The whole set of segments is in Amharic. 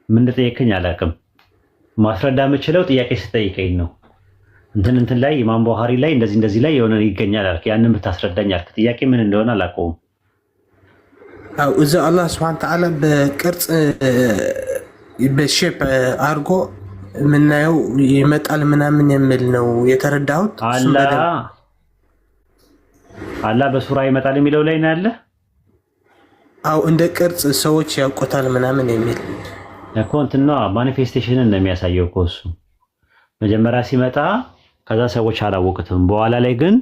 ምን እንደጠየቀኝ አላውቅም። ማስረዳ የምችለው ጥያቄ ስጠይቀኝ ነው። እንትን ላይ ኢማም ቡኻሪ ላይ እንደዚህ ላይ የሆነ ይገኛል አልክ። ያንን ብታስረዳኝ አልክ። ጥያቄ ምን እንደሆነ አላውቀውም። አው እዚ አላህ Subhanahu Ta'ala በቅርጽ በሼፕ አርጎ ምናየው ይመጣል ምናምን የሚል ነው የተረዳሁት። አላህ በሱራ ይመጣል የሚለው ላይ ነው ያለ። አው እንደ ቅርጽ ሰዎች ያውቁታል ምናምን የሚል እኮ እንትና ማኒፌስቴሽንን ነው የሚያሳየው እኮ እሱ መጀመሪያ ሲመጣ ከዛ ሰዎች አላወቁትም። በኋላ ላይ ግን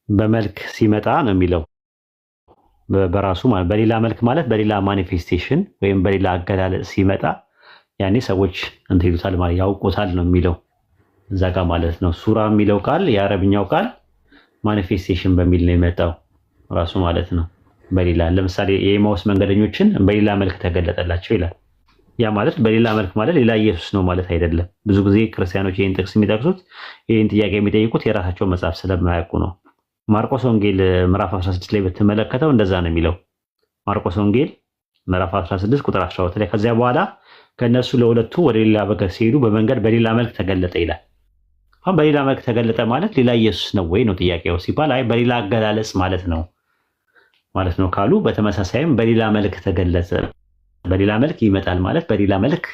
በመልክ ሲመጣ ነው የሚለው በራሱ ማለት በሌላ መልክ ማለት በሌላ ማኒፌስቴሽን ወይም በሌላ አገላለጽ ሲመጣ ያኔ ሰዎች እንትን ይሉታል ማለት ያውቁታል ነው የሚለው እዛ ጋር ማለት ነው። ሱራ የሚለው ቃል የአረብኛው ቃል ማኒፌስቴሽን በሚል ነው የመጣው ራሱ ማለት ነው። በሌላ ለምሳሌ የኤማውስ መንገደኞችን በሌላ መልክ ተገለጠላቸው ይላል። ያ ማለት በሌላ መልክ ማለት ሌላ ኢየሱስ ነው ማለት አይደለም። ብዙ ጊዜ ክርስቲያኖች ይህን ጥቅስ የሚጠቅሱት ይህን ጥያቄ የሚጠይቁት የራሳቸው መጽሐፍ ስለማያውቁ ነው። ማርቆስ ወንጌል ምዕራፍ 16 ላይ ብትመለከተው እንደዛ ነው የሚለው። ማርቆስ ወንጌል ምዕራፍ 16 ቁጥር 12 ላይ ከዚያ በኋላ ከነሱ ለሁለቱ ወደ ሌላ በገር ሲሄዱ በመንገድ በሌላ መልክ ተገለጠ ይላል። አሁን በሌላ መልክ ተገለጠ ማለት ሌላ ኢየሱስ ነው ወይ ነው ጥያቄው ሲባል አይ በሌላ አገላለጽ ማለት ነው ካሉ በተመሳሳይም በሌላ መልክ ተገለጸ በሌላ መልክ ይመጣል ማለት በሌላ መልክ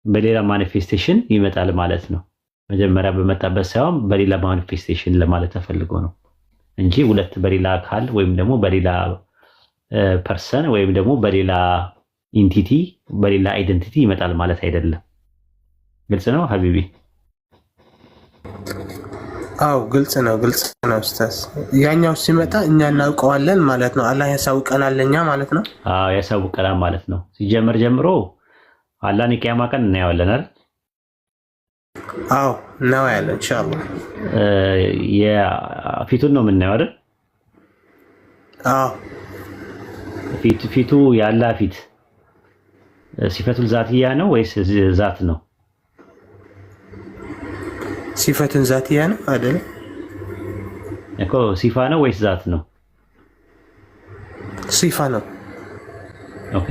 በሌላ ማኒፌስቴሽን ይመጣል ማለት ነው። መጀመሪያ በመጣበት ሳይሆን በሌላ ማኒፌስቴሽን ለማለት ተፈልጎ ነው እንጂ ሁለት በሌላ አካል ወይም ደግሞ በሌላ ፐርሰን ወይም ደግሞ በሌላ ኢንቲቲ በሌላ አይደንቲቲ ይመጣል ማለት አይደለም። ግልጽ ነው ሀቢቢ? አው ግልጽ ነው ኡስታዝ። ያኛው ሲመጣ እኛ እናውቀዋለን ማለት ነው። አላህ ያሳውቀናል ለኛ ማለት ነው። አዎ ያሳውቀናል ማለት ነው። ሲጀመር ጀምሮ አላህን የቂያማ ቀን እናየዋለን አይደል? አዎ እናየዋለን ኢንሻአላህ። ፊቱን ነው የምናየው አይደል? አዎ ፊቱ የአላህ ፊት ሲፈቱል ዛትያ ነው ወይስ ዛት ነው? ሲፈቱን ዛትያ ነው አይደል? እኮ ሲፋ ነው ወይስ ዛት ነው? ሲፋ ነው። ኦኬ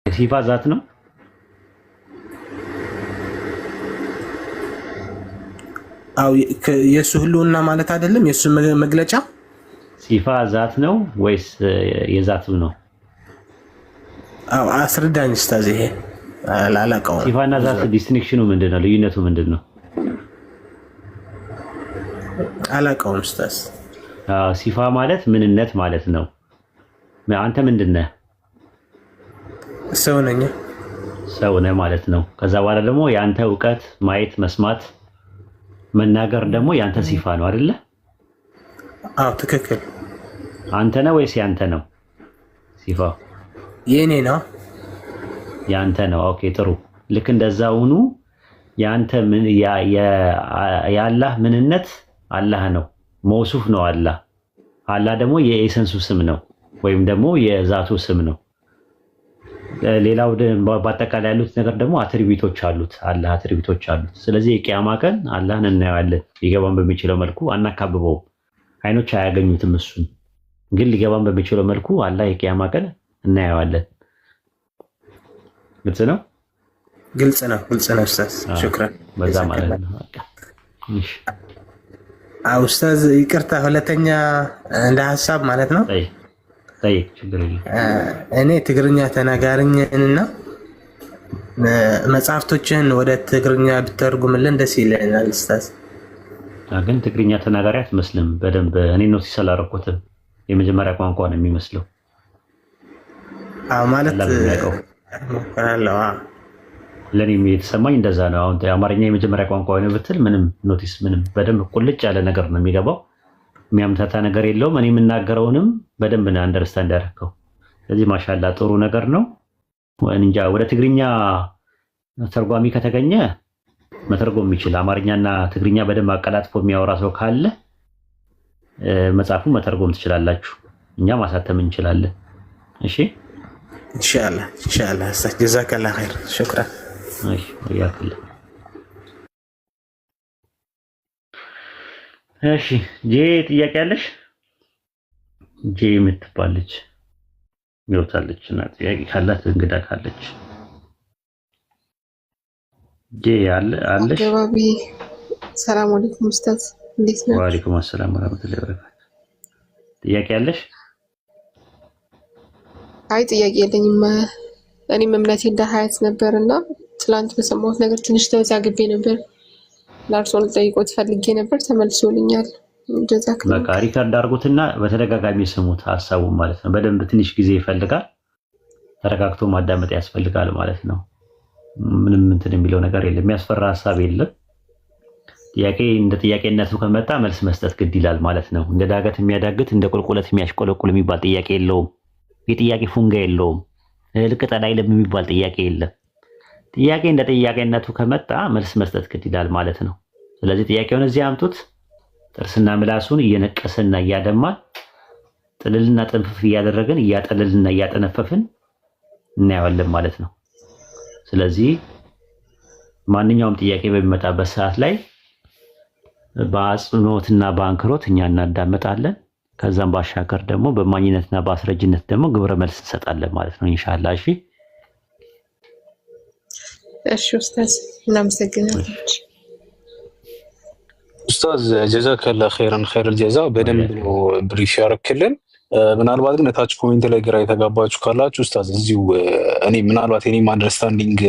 ሲፋ ዛት ነው? አው የሱ ህልውና ማለት አይደለም የሱ መግለጫ ሲፋ ዛት ነው ወይስ የዛቱ ነው? አው አስረዳኝ ኡስታዝ። ይሄ አላላቀው ሲፋና ዛት ዲስቲንክሽኑ ምንድነው? ልዩነቱ ምንድነው? አላቀውም ኡስታዝ። ሲፋ ማለት ምንነት ማለት ነው። አንተ ምንድነህ? ሰው ነኝ። ሰው ነህ ማለት ነው። ከዛ በኋላ ደግሞ ያንተ ዕውቀት ማየት፣ መስማት፣ መናገር ደግሞ ያንተ ሲፋ ነው አይደለ? አዎ ትክክል። አንተ ነህ ወይስ ያንተ ነው ሲፋው? የኔ ነው። ያንተ ነው። ኦኬ ጥሩ። ልክ እንደዛውኑ ያንተ ምን የአላህ ምንነት አላህ ነው። መውሱፍ ነው አላህ ደግሞ የኤሰንሱ ስም ነው ወይም ደግሞ የዛቱ ስም ነው። ሌላው በአጠቃላይ ያሉት ነገር ደግሞ አትሪቢዩቶች አሉት። አላህ አትሪቢዩቶች አሉት። ስለዚህ የቂያማ ቀን አላህን እናየዋለን። ሊገባን በሚችለው መልኩ አናካብበውም። አይኖች አያገኙትም። እሱን ግን ሊገባን በሚችለው መልኩ አላህ የቂያማ ቀን እናየዋለን። ግልጽ ነው? ግልጽ ነው ኡስታዝ። ሹክራን። በዛ ማለት ነው። እሺ ኡስታዝ ይቅርታ፣ ሁለተኛ እንደ ሀሳብ ማለት ነው። እኔ ትግርኛ ተናጋሪኝና መጽሐፍቶችን ወደ ትግርኛ ብተርጉምልን ደስ ይለኛል ኡስታዝ። ግን ትግርኛ ተናጋሪ አትመስልም በደንብ። እኔ ነው ሲሰላረኩት የመጀመሪያ ቋንቋ ነው የሚመስለው። ማለት ለኔ የተሰማኝ እንደዛ ነው። አሁን አማርኛ የመጀመሪያ ቋንቋ ነው ብትል ምንም ኖቲስ ምንም በደንብ ቁልጭ ያለ ነገር ነው የሚገባው። የሚያምታታ ነገር የለውም። እኔ የምናገረውንም በደንብ ነው አንደርስታንድ ያደረከው። ስለዚህ ማሻላ ጥሩ ነገር ነው። እንጃ ወደ ትግርኛ ተርጓሚ ከተገኘ መተርጎም የሚችል አማርኛና ትግርኛ በደንብ አቀላጥፎ የሚያወራ ሰው ካለ መጽሐፉን መተርጎም ትችላላችሁ። እኛ ማሳተም እንችላለን። እሺ ኢንሻአላህ ጀዛከላህ ኸይር ሹክራን። እሺ ወያከለ እሺ ጄ ጥያቄ አለሽ? ጄ የምትባለች ይወጣለች እና ጥያቄ ካላት እንግዳ ካለች አለሽ? አገባቢ ሰላም አለይኩም ኡስታዝ፣ እንዴት ነው? ወአለይኩም አሰላም ወራህመቱላሂ ወበረካቱ። ጥያቄ አለሽ? አይ ጥያቄ የለኝም። እኔም እምነቴ እንደ ሀያት ነበርና ትላንት በሰማሁት ነገር ትንሽ ተወዛግቤ ነበር። ለእርሶን ልጠይቆት ፈልጌ ነበር፣ ተመልሶልኛል። ጀዛክላ። በቃ ሪከርድ አድርጉትና በተደጋጋሚ ስሙት ሀሳቡን ማለት ነው። በደንብ ትንሽ ጊዜ ይፈልጋል፣ ተረጋግቶ ማዳመጥ ያስፈልጋል ማለት ነው። ምንም እንትን የሚለው ነገር የለም፣ የሚያስፈራ ሀሳብ የለም። ጥያቄ እንደ ጥያቄነቱ ከመጣ መልስ መስጠት ግድ ይላል ማለት ነው። እንደ ዳገት የሚያዳግት እንደ ቁልቁለት የሚያሽቆለቁል የሚባል ጥያቄ የለውም። የጥያቄ ፉንጋ የለውም። ልቅጠል አይልም የሚባል ጥያቄ የለም። ጥያቄ እንደ ጥያቄነቱ ከመጣ መልስ መስጠት ግድ ይላል ማለት ነው። ስለዚህ ጥያቄውን እዚህ አምጡት። ጥርስና ምላሱን እየነቀሰና እያደማን ጥልልና ጥንፍፍ እያደረግን እያጠለልና እያጠነፈፍን እናየዋለን ማለት ነው። ስለዚህ ማንኛውም ጥያቄ በሚመጣበት ሰዓት ላይ በአጽንኦትና በአንክሮት እኛ እናዳመጣለን። ከዛም ባሻገር ደግሞ በማኝነትና በአስረጅነት ደግሞ ግብረ መልስ እንሰጣለን ማለት ነው ኢንሻአላህ። እሺ እሺ ኡስታዝ እናመሰግናለን። ኡስታዝ ጀዛከላ ኸይረን ኸይረል ጀዛ። በደንብ ነው ብሪፍ ያረክልን። ምናልባት ግን ታች ኮሜንት ላይ ግራ የተጋባችሁ ካላችሁ ኡስታዝ እዚሁ እኔ ምናልባት የኔም አንደርስታንዲንግ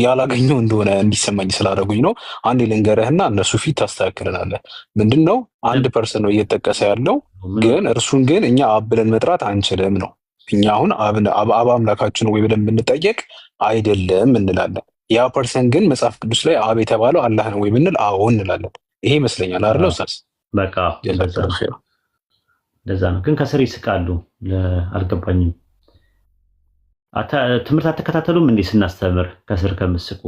ያላገኘው እንደሆነ እንዲሰማኝ ስላደረጉኝ ነው። አንዴ ልንገርህና እነሱ ፊት ታስተካክለናለህ። ምንድነው አንድ ፐርሰን ነው እየተጠቀሰ ያለው፣ ግን እርሱን ግን እኛ አብ ብለን መጥራት አንችልም ነው። እኛ አሁን አብ አምላካችን ነው ወይ ብለን ብንጠየቅ አይደለም እንላለን። ያ ፐርሰን ግን መጽሐፍ ቅዱስ ላይ አብ የተባለው አላህ ነው ወይ ብንል አዎ እንላለን። ይሄ ይመስለኛል አይደል ኡስታዝ? በቃ እንደዛ ነው። ግን ከስር ይስቃሉ። አልገባኝም። ትምህርት አትከታተሉም እንዴ? ስናስተምር ከስር ከምስቁ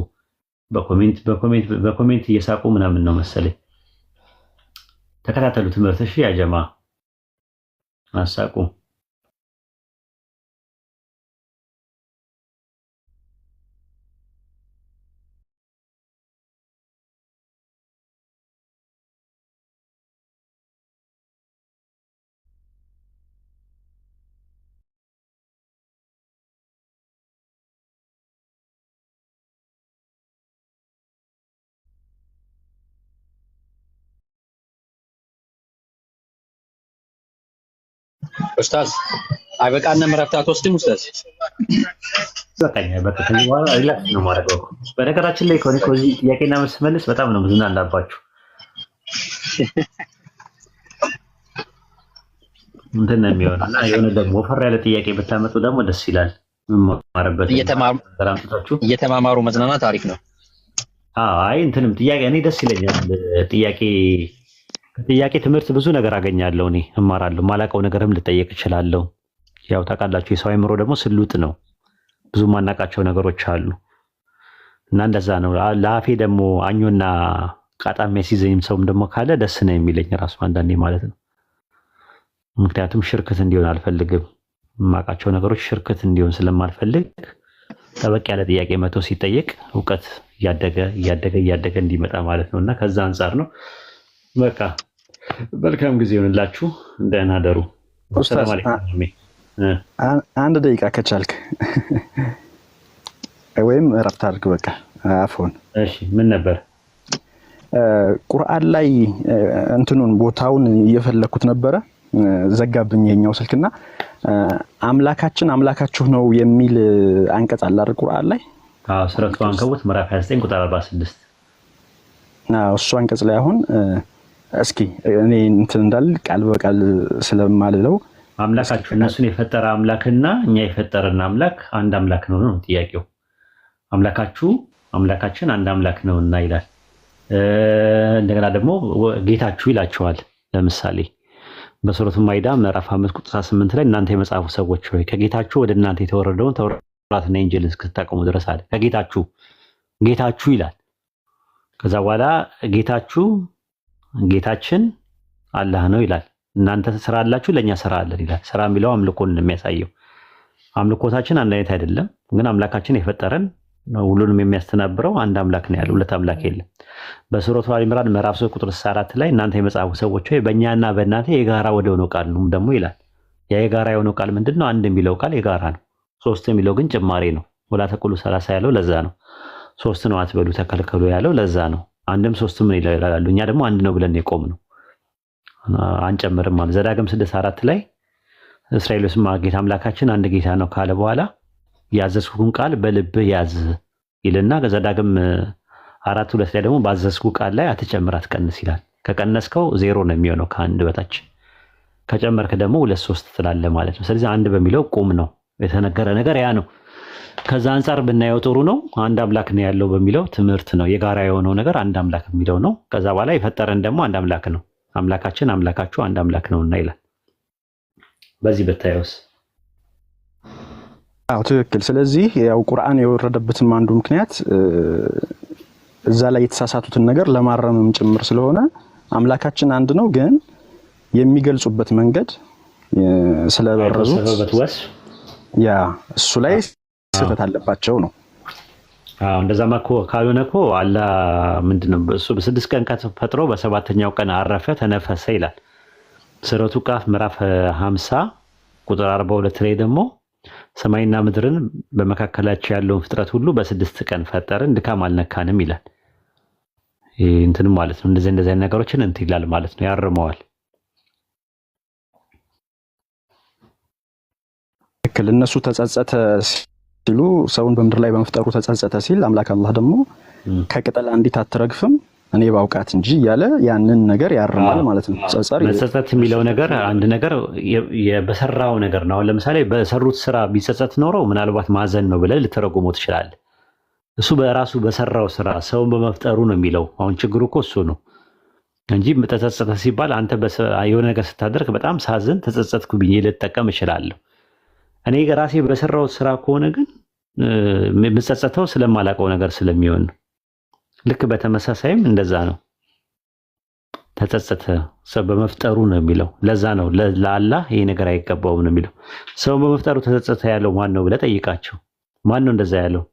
በኮሜንት እየሳቁ ምናምን ነው መሰለኝ። ተከታተሉ ትምህርት። እሺ ያጀማ አሳቁ። ኡስታዝ አይበቃንም? እረፍት አትወስድም ኡስታዝ? በቃ ከዚህ በኋላ ሪላክስ ነው ማድረገው። በነገራችን ላይ ከዚህ ጥያቄና መልስ መልስ በጣም ነው ብዙና አላባችሁ እንትን ነው የሚሆነው እና የሆነ ደግሞ ወፈር ያለ ጥያቄ ብታመጡ ደግሞ ደስ ይላል። ማረበት እየተማማሩ መዝናናት አሪፍ ነው። አይ እንትንም ጥያቄ እኔ ደስ ይለኛል። ከጥያቄ ትምህርት ብዙ ነገር አገኛለሁ። እኔ እማራለሁ። ማላውቀው ነገርም ልጠየቅ እችላለሁ። ያው ታውቃላችሁ የሰው አእምሮ ደግሞ ስሉጥ ነው። ብዙ ማናውቃቸው ነገሮች አሉ እና እንደዛ ነው። ለአፌ ደግሞ አኞና ቃጣም ያሲዘኝም ሰውም ደግሞ ካለ ደስ ነው የሚለኝ ራሱ አንዳንዴ ማለት ነው። ምክንያቱም ሽርክት እንዲሆን አልፈልግም። የማውቃቸው ነገሮች ሽርክት እንዲሆን ስለማልፈልግ ጠበቅ ያለ ጥያቄ መቶ ሲጠየቅ እውቀት እያደገ እንዲመጣ ማለት ነው እና ከዛ አንጻር ነው። በቃ መልካም ጊዜ ይሁንላችሁ። ደህና ደሩ። ሰላም አለይኩም። አንድ ደቂቃ ከቻልክ ወይም እረፍት አድርግ። በቃ አፎን። እሺ ምን ነበር? ቁርአን ላይ እንትኑን ቦታውን እየፈለኩት ነበረ፣ ዘጋብኝ የኛው ስልክና አምላካችን አምላካችሁ ነው የሚል አንቀጽ አለ አይደል ቁርአን ላይ? አዎ ሱረቱ አንከቡት ምዕራፍ 29 ቁጥር 46። እሱ አንቀጽ ላይ አሁን እስኪ እኔ እንትን እንዳል ቃል በቃል ስለማልለው አምላካችሁ እነሱን የፈጠረ አምላክና እኛ የፈጠረን አምላክ አንድ አምላክ ነው ነው ጥያቄው። አምላካችን አንድ አምላክ ነውና ይላል። እንደገና ደግሞ ጌታችሁ ይላቸዋል። ለምሳሌ በሱረቱ ማይዳ ምዕራፍ 5 ቁጥር 8 ላይ እናንተ የመጽሐፉ ሰዎች ሆይ ከጌታችሁ ወደ እናንተ የተወረደውን ተውራትና ኢንጂልን እስክትጠቀሙ ድረስ አለ። ጌታችሁ ይላል። ከዛ በኋላ ጌታችን አላህ ነው ይላል። እናንተ ስራ አላችሁ ለኛ ስራ አለን ይላል። ስራ የሚለው አምልኮን እንደሚያሳየው አምልኮታችን አንድ አይነት አይደለም፣ ግን አምላካችን የፈጠረን ሁሉንም የሚያስተናብረው አንድ አምላክ ነው ያለው፣ ሁለት አምላክ የለም። በሱረቱ አሊ ኢምራን ምዕራፍ 3 ቁጥር 4 ላይ እናንተ የመጽሐፉ ሰዎች ሆይ በእኛና በእናንተ የጋራ ወደ ሆነው ቃል ነው ደግሞ ይላል። ያ የጋራ የሆነው ቃል ምንድነው? አንድ የሚለው ቃል የጋራ ነው። ሶስት የሚለው ግን ጭማሬ ነው። ወላ ተቁሉ ሰላሳ ያለው ለዛ ነው። ሶስት ነው አትበሉ ተከልከሉ ያለው ለዛ ነው። አንድም ሶስትም ምን ይላሉ? እኛ ደግሞ አንድ ነው ብለን የቆም ነው አንጨምርም ማለት። ዘዳግም 6:4 ላይ እስራኤልስ ጌታ አምላካችን አንድ ጌታ ነው ካለ በኋላ ያዘዝኩን ቃል በልብህ ያዝ ይልና ዘዳግም 4:2 ላይ ደግሞ ባዘዝኩ ቃል ላይ አትጨምር አትቀንስ ይላል። ከቀነስከው ዜሮ ነው የሚሆነው ከአንድ በታች፣ ከጨመርክ ደግሞ 2-3 ትላለህ ማለት ነው። ስለዚህ አንድ በሚለው ቁም ነው የተነገረ ነገር ያ ነው። ከዛ አንፃር ብናየው ጥሩ ነው። አንድ አምላክ ነው ያለው በሚለው ትምህርት ነው የጋራ የሆነው ነገር አንድ አምላክ የሚለው ነው። ከዛ በኋላ የፈጠረን ደግሞ አንድ አምላክ ነው። አምላካችን አምላካችሁ አንድ አምላክ ነውና ይላል። በዚህ ብታየውስ? አዎ ትክክል። ስለዚህ ያው ቁርአን የወረደበትም አንዱ ምክንያት እዛ ላይ የተሳሳቱትን ነገር ለማረምም ጭምር ስለሆነ አምላካችን አንድ ነው፣ ግን የሚገልጹበት መንገድ ስለበረዙት ያ እሱ ላይ ስህተት አለባቸው ነው። እንደዛማ እኮ ካልሆነ እኮ አላህ ምንድነው እሱ በ6 ቀን ፈጥሮ በሰባተኛው ቀን አረፈ ተነፈሰ ይላል። ሱረቱ ቃፍ ምዕራፍ 50 ቁጥር 42 ላይ ደግሞ ሰማይና ምድርን በመካከላቸው ያለውን ፍጥረት ሁሉ በ6 ቀን ፈጠርን ድካም አልነካንም ይላል። እንትን ማለት ነው እንደዚህ ነገሮችን እንትን ይላል ማለት ነው፣ ያርመዋል። ትክክል። እነሱ ተጸጸተ ሲሉ ሰውን በምድር ላይ በመፍጠሩ ተጸጸተ ሲል አምላክ አላህ ደግሞ ከቅጠል አንዲት አትረግፍም እኔ ባውቃት እንጂ እያለ ያንን ነገር ያርማል ማለት ነው። መጸጸት የሚለው ነገር አንድ ነገር በሰራው ነገር ነው። ለምሳሌ በሰሩት ስራ ቢጸጸት ኖረው ምናልባት ማዘን ነው ብለህ ልተረጉመው ትችላለህ። እሱ በራሱ በሰራው ስራ ሰውን በመፍጠሩ ነው የሚለው። አሁን ችግሩ እኮ እሱ ነው እንጂ ተጸጸተ ሲባል አንተ የሆነ ነገር ስታደርግ በጣም ሳዝን ተጸጸትኩ ብዬ ልጠቀም እችላለሁ። እኔ ራሴ በሰራው ስራ ከሆነ ግን የምጸጸተው ስለማላውቀው ነገር ስለሚሆን ነው። ልክ በተመሳሳይም እንደዛ ነው። ተጸጸተ ሰው በመፍጠሩ ነው የሚለው። ለዛ ነው ለአላህ ይሄ ነገር አይገባውም ነው የሚለው። ሰው በመፍጠሩ ተጸጸተ ያለው ማን ነው ብለህ ጠይቃቸው። ማን ነው እንደዛ ያለው?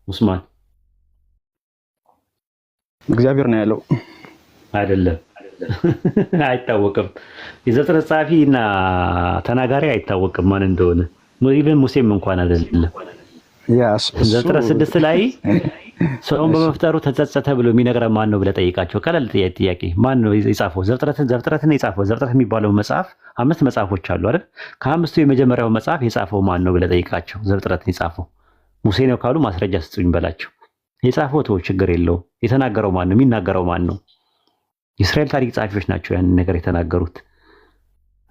ኡስማን እግዚአብሔር ነው ያለው። አይደለም አይታወቅም። የዘፍጥረት ጸሐፊና ተናጋሪ አይታወቅም ማን እንደሆነ። ኢቭን ሙሴም እንኳን አይደለም። ዘፍጥረት 6 ላይ ሰውን በመፍጠሩ ተጸጸተ ብሎ የሚነግረን ማን ነው ብለህ ጠይቃቸው። ቀለል ጥያቄ። ማን ነው የጻፈው? ዘፍጥረትን የጻፈው ዘፍጥረት የሚባለው መጽሐፍ 5 መጽሐፎች አሉ አይደል? ከ5ቱ የመጀመሪያው መጽሐፍ የጻፈው ማን ነው ብለህ ጠይቃቸው። ዘፍጥረትን የጻፈው ሙሴ ነው ካሉ ማስረጃ ስጡኝ በላቸው። የጻፈው ተው ችግር የለውም። የተናገረው ማን ነው? የሚናገረው ማን ነው? የእስራኤል ታሪክ ጸሐፊዎች ናቸው ያንን ነገር የተናገሩት።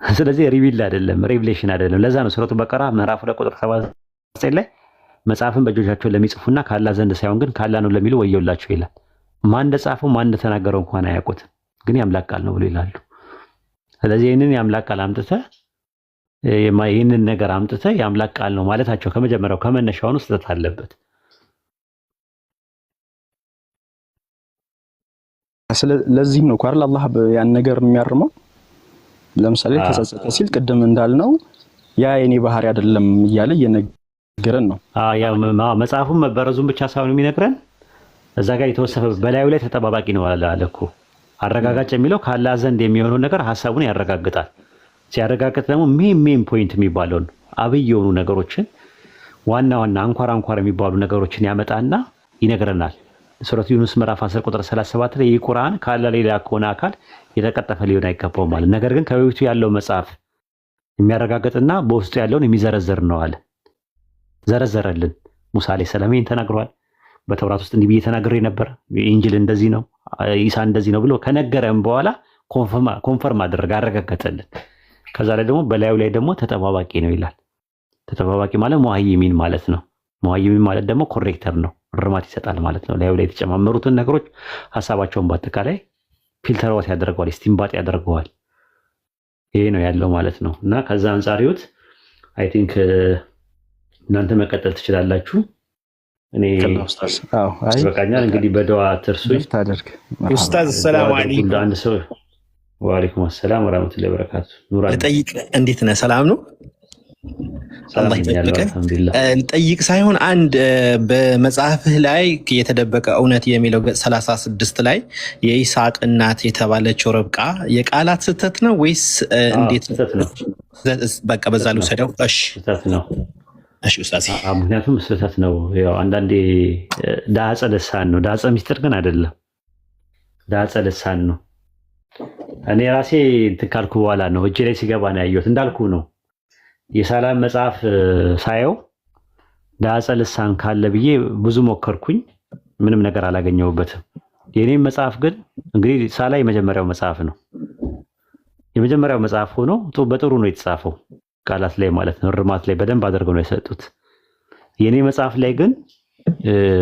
ስለዚህ ሪቪል አይደለም፣ ሬቪሌሽን አይደለም። ለዛ ነው ሱረቱ በቀራ ምዕራፍ 2 ቁጥር 79 ላይ መጽሐፍን በእጆቻቸው ለሚጽፉና ከአላህ ዘንድ ሳይሆን ግን ከአላህ ነው ለሚሉ ወየውላቸው ይላል። ማን እንደጻፈው ማን እንደተናገረው እንኳን አያውቁትም፣ ግን የአምላክ ቃል ነው ብሎ ይላሉ። ስለዚህ ይህንን የአምላክ ቃል አምጥተህ ይህንን ነገር አምጥተህ የአምላክ ቃል ነው ማለታቸው ከመጀመሪያው ከመነሻውኑ ስህተት አለበት። ለዚህም ነው አይደል አላህ ያን ነገር የሚያርመው። ለምሳሌ ተጸጸተ ሲል ቅድም እንዳልነው ያ የኔ ባህሪ አይደለም እያለ እየነገረን ነው። ያ መጽሐፉን መበረዙን ብቻ ሳይሆን የሚነግረን እዛ ጋር የተወሰፈ በላዩ ላይ ተጠባባቂ ነው አለ እኮ። አረጋጋጭ የሚለው ከአላህ ዘንድ የሚሆነው ነገር ሐሳቡን ያረጋግጣል። ሲያረጋግጥ ደግሞ ሜን ፖይንት የሚባለውን አብይ የሆኑ ነገሮችን ዋና አንኳር የሚባሉ ነገሮችን ያመጣና ይነግረናል። ሱረቱ ዩኑስ ምዕራፍ 10 ቁጥር 37 ላይ ይህ ቁርአን ከአላህ ሌላ ከሆነ አካል የተቀጠፈ ሊሆን አይገባውም ማለት። ነገር ግን ከበፊቱ ያለው መጽሐፍ የሚያረጋግጥና በውስጡ ያለውን የሚዘረዘር ነው አለ። ዘረዘረልን። ሙሳ አለይሂ ሰላም ይህን ተናግሯል። በተውራት ውስጥ እንዲህ ብዬ ተናግሬ ነበር፣ ኢንጂል እንደዚህ ነው፣ ኢሳ እንደዚህ ነው ብሎ ከነገረን በኋላ ኮንፈርም አረጋገጠልን። ከዛ ላይ ደግሞ በላዩ ላይ ደግሞ ተጠባባቂ ነው ይላል። ተጠባባቂ ማለት ሙሀይሚን ማለት ነው። ሙሀይሚን ማለት ደግሞ ኮሬክተር ነው፣ እርማት ይሰጣል ማለት ነው። ላዩ ላይ የተጨማመሩትን ነገሮች ሀሳባቸውን በአጠቃላይ ፊልተር አውት ያደርገዋል፣ ስቲምባጥ ያደርገዋል። ይሄ ነው ያለው ማለት ነው። እና ከዛ አንፃር ይሁት አይ ቲንክ እናንተ መቀጠል ትችላላችሁ። እኔ በቃኛል እንግዲህ በደዋ ትርሱኝ ኡስታዝ። ሰላም አለይኩም። አንድ ሰው ወአለይኩም ሰላም ወራህመቱላሂ ወበረካቱ። ኑራ ልጠይቅ፣ እንዴት ነህ? ሰላም ነው? አላህ ይጠብቀን። ልጠይቅ ሳይሆን አንድ በመጽሐፍህ ላይ የተደበቀ እውነት የሚለው ገጽ 36 ላይ የይስሐቅ እናት የተባለችው ርብቃ የቃላት ስህተት ነው ወይስ እንዴት? ስህተት ነው። በቃ በዛ ልውሰደው። እሺ ስህተት ነው። እሺ ኡስታዝ። ምክንያቱም ስህተት ነው። ያው አንዳንዴ ዳጸ ልሳን ነው፣ ዳጸ ሚስጥር ግን አይደለም። ዳጸ ልሳን ነው። እኔ ራሴ እንትን ካልኩ በኋላ ነው እጄ ላይ ሲገባ ነው ያየሁት። እንዳልኩ ነው የሳላም መጽሐፍ ሳየው ዳጸ ልሳን ካለ ብዬ ብዙ ሞከርኩኝ፣ ምንም ነገር አላገኘሁበትም። የኔም መጽሐፍ ግን እንግዲህ ሳላ የመጀመሪያው መጽሐፍ ነው። የመጀመሪያው መጽሐፍ ሆኖ በጥሩ ነው የተጻፈው፣ ቃላት ላይ ማለት ነው፣ እርማት ላይ በደንብ አድርገው ነው የሰጡት። የኔ መጽሐፍ ላይ ግን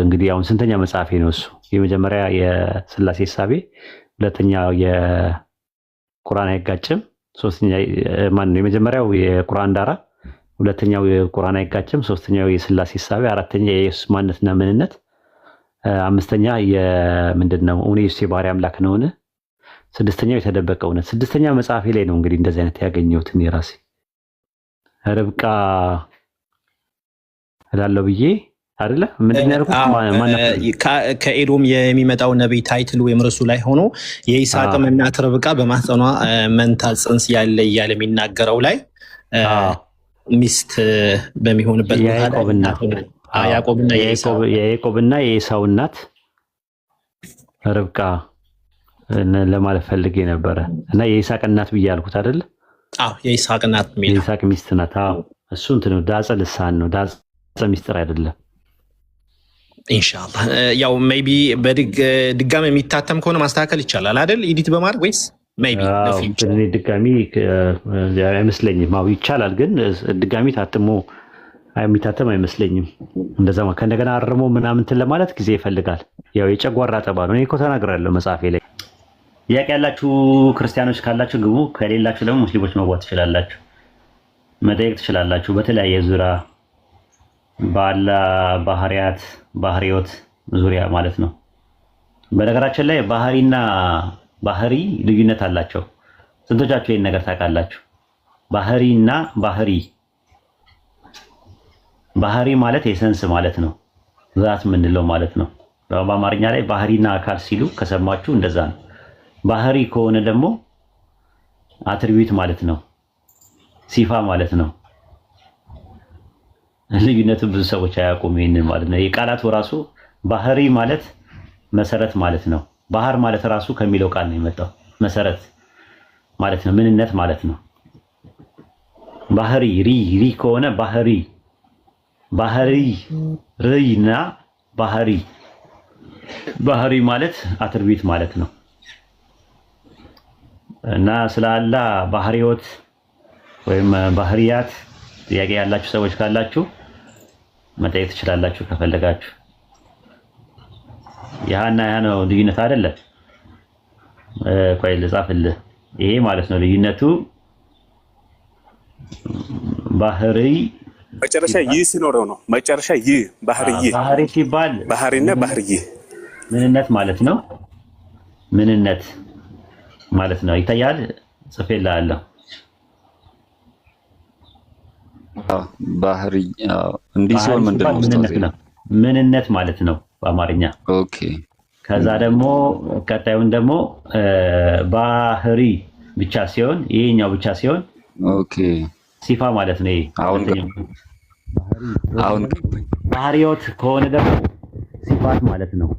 እንግዲህ አሁን ስንተኛ መጽሐፌ ነው እሱ? የመጀመሪያ የስላሴ እሳቤ፣ ሁለተኛው የቁርአን አይጋጭም፣ ሶስተኛ ማን ነው? የመጀመሪያው የቁርአን ዳራ፣ ሁለተኛው የቁርአን አይጋጭም፣ ሶስተኛው የስላሴ እሳቤ፣ አራተኛ የኢየሱስ ማንነትና ምንነት፣ አምስተኛ የምንድነው እውነት ኢየሱስ የባህሪ አምላክ ነውን፣ ስድስተኛው የተደበቀ እውነት። ስድስተኛ መጽሐፌ ላይ ነው እንግዲህ እንደዚህ አይነት ያገኘሁት እኔ ራሴ ርብቃ እላለሁ ብዬ አይደለ? ምንድን ያልኩት ከኤዶም የሚመጣው ነቢይ ታይትል ወይም ርዕሱ ላይ ሆኖ የይስሐቅም እናት ርብቃ በማህፀኗ መንታ ጽንስ ያለ እያለ የሚናገረው ላይ ሚስት በሚሆንበት የያዕቆብና የኤሳው እናት ርብቃ ለማለት ፈልጌ ነበረ እና የይስሐቅ እናት ብዬ ያልኩት አይደለ? የይስሐቅ እናት የይስሐቅ ሚስት ናት። እሱ እንትን ነው፣ ዳጸ ልሳን ነው፣ ዳጸ ሚስጥር አይደለም። ኢንሻአላህ ያው ሜይ ቢ በድጋሚ የሚታተም ከሆነ ማስተካከል ይቻላል አይደል? ኤዲት በማድረግ ወይስ ሜይ ቢ ድጋሚ አይመስለኝም። ይቻላል፣ ግን ድጋሚ ታትሞ የሚታተም አይመስለኝም። እንደዛ ከእንደገና አርሞ ምናምን እንትን ለማለት ጊዜ ይፈልጋል። ያው የጨጓራ ጠባ ነው። እኔ እኮ ተናግራለሁ መጽሐፌ ላይ። ጥያቄ ያላችሁ ክርስቲያኖች ካላችሁ ግቡ፣ ከሌላችሁ ደግሞ ሙስሊሞች መግባት ትችላላችሁ፣ መጠየቅ ትችላላችሁ። በተለያየ ዙሪያ በአላህ ባህሪያት ባህሪዎት ዙሪያ ማለት ነው። በነገራችን ላይ ባህሪና ባህሪ ልዩነት አላቸው። ስንቶቻችሁ ይህን ነገር ታውቃላችሁ? ባህሪና ባህሪ፣ ባህሪ ማለት ኤሰንስ ማለት ነው፣ ዛት የምንለው ማለት ነው። በአማርኛ ላይ ባህሪና አካል ሲሉ ከሰማችሁ እንደዛ ነው። ባህሪ ከሆነ ደግሞ አትሪቢዩት ማለት ነው፣ ሲፋ ማለት ነው። ልዩነቱ ብዙ ሰዎች አያውቁም ይሄንን ማለት ነው። የቃላቱ ራሱ ባህሪ ማለት መሰረት ማለት ነው። ባህር ማለት ራሱ ከሚለው ቃል ነው የመጣው፣ መሰረት ማለት ነው፣ ምንነት ማለት ነው። ባህሪ ሪ ከሆነ ባህሪ ሪና ባህሪ ማለት አትሪቢዩት ማለት ነው። እና ስለ አላህ ባህሪዎት ወይም ባህሪያት ጥያቄ ያላችሁ ሰዎች ካላችሁ መጠየቅ ትችላላችሁ ከፈለጋችሁ። ያና ያ ነው ልዩነት አይደለም። ቆይ ልጻፍልህ። ይሄ ማለት ነው ልዩነቱ። ባህሪ መጨረሻ ይህ ሲኖረው ነው። መጨረሻ ይህ ባህሪ ሲባል ባህሪና ባህሪ ምንነት ማለት ነው። ምንነት ማለት ነው። ይታያል፣ ጽፌልሃለሁ። ባህሪ እንዲህ ሲሆን ምንድን ነው? ምንነት ማለት ነው በአማርኛ። ኦኬ። ከዛ ደግሞ ቀጣዩን ደግሞ ባህሪ ብቻ ሲሆን ይሄኛው ብቻ ሲሆን ኦኬ ሲፋ ማለት ነው። ይሄ አሁን ባህሪዎት ከሆነ ደግሞ ሲፋት ማለት ነው።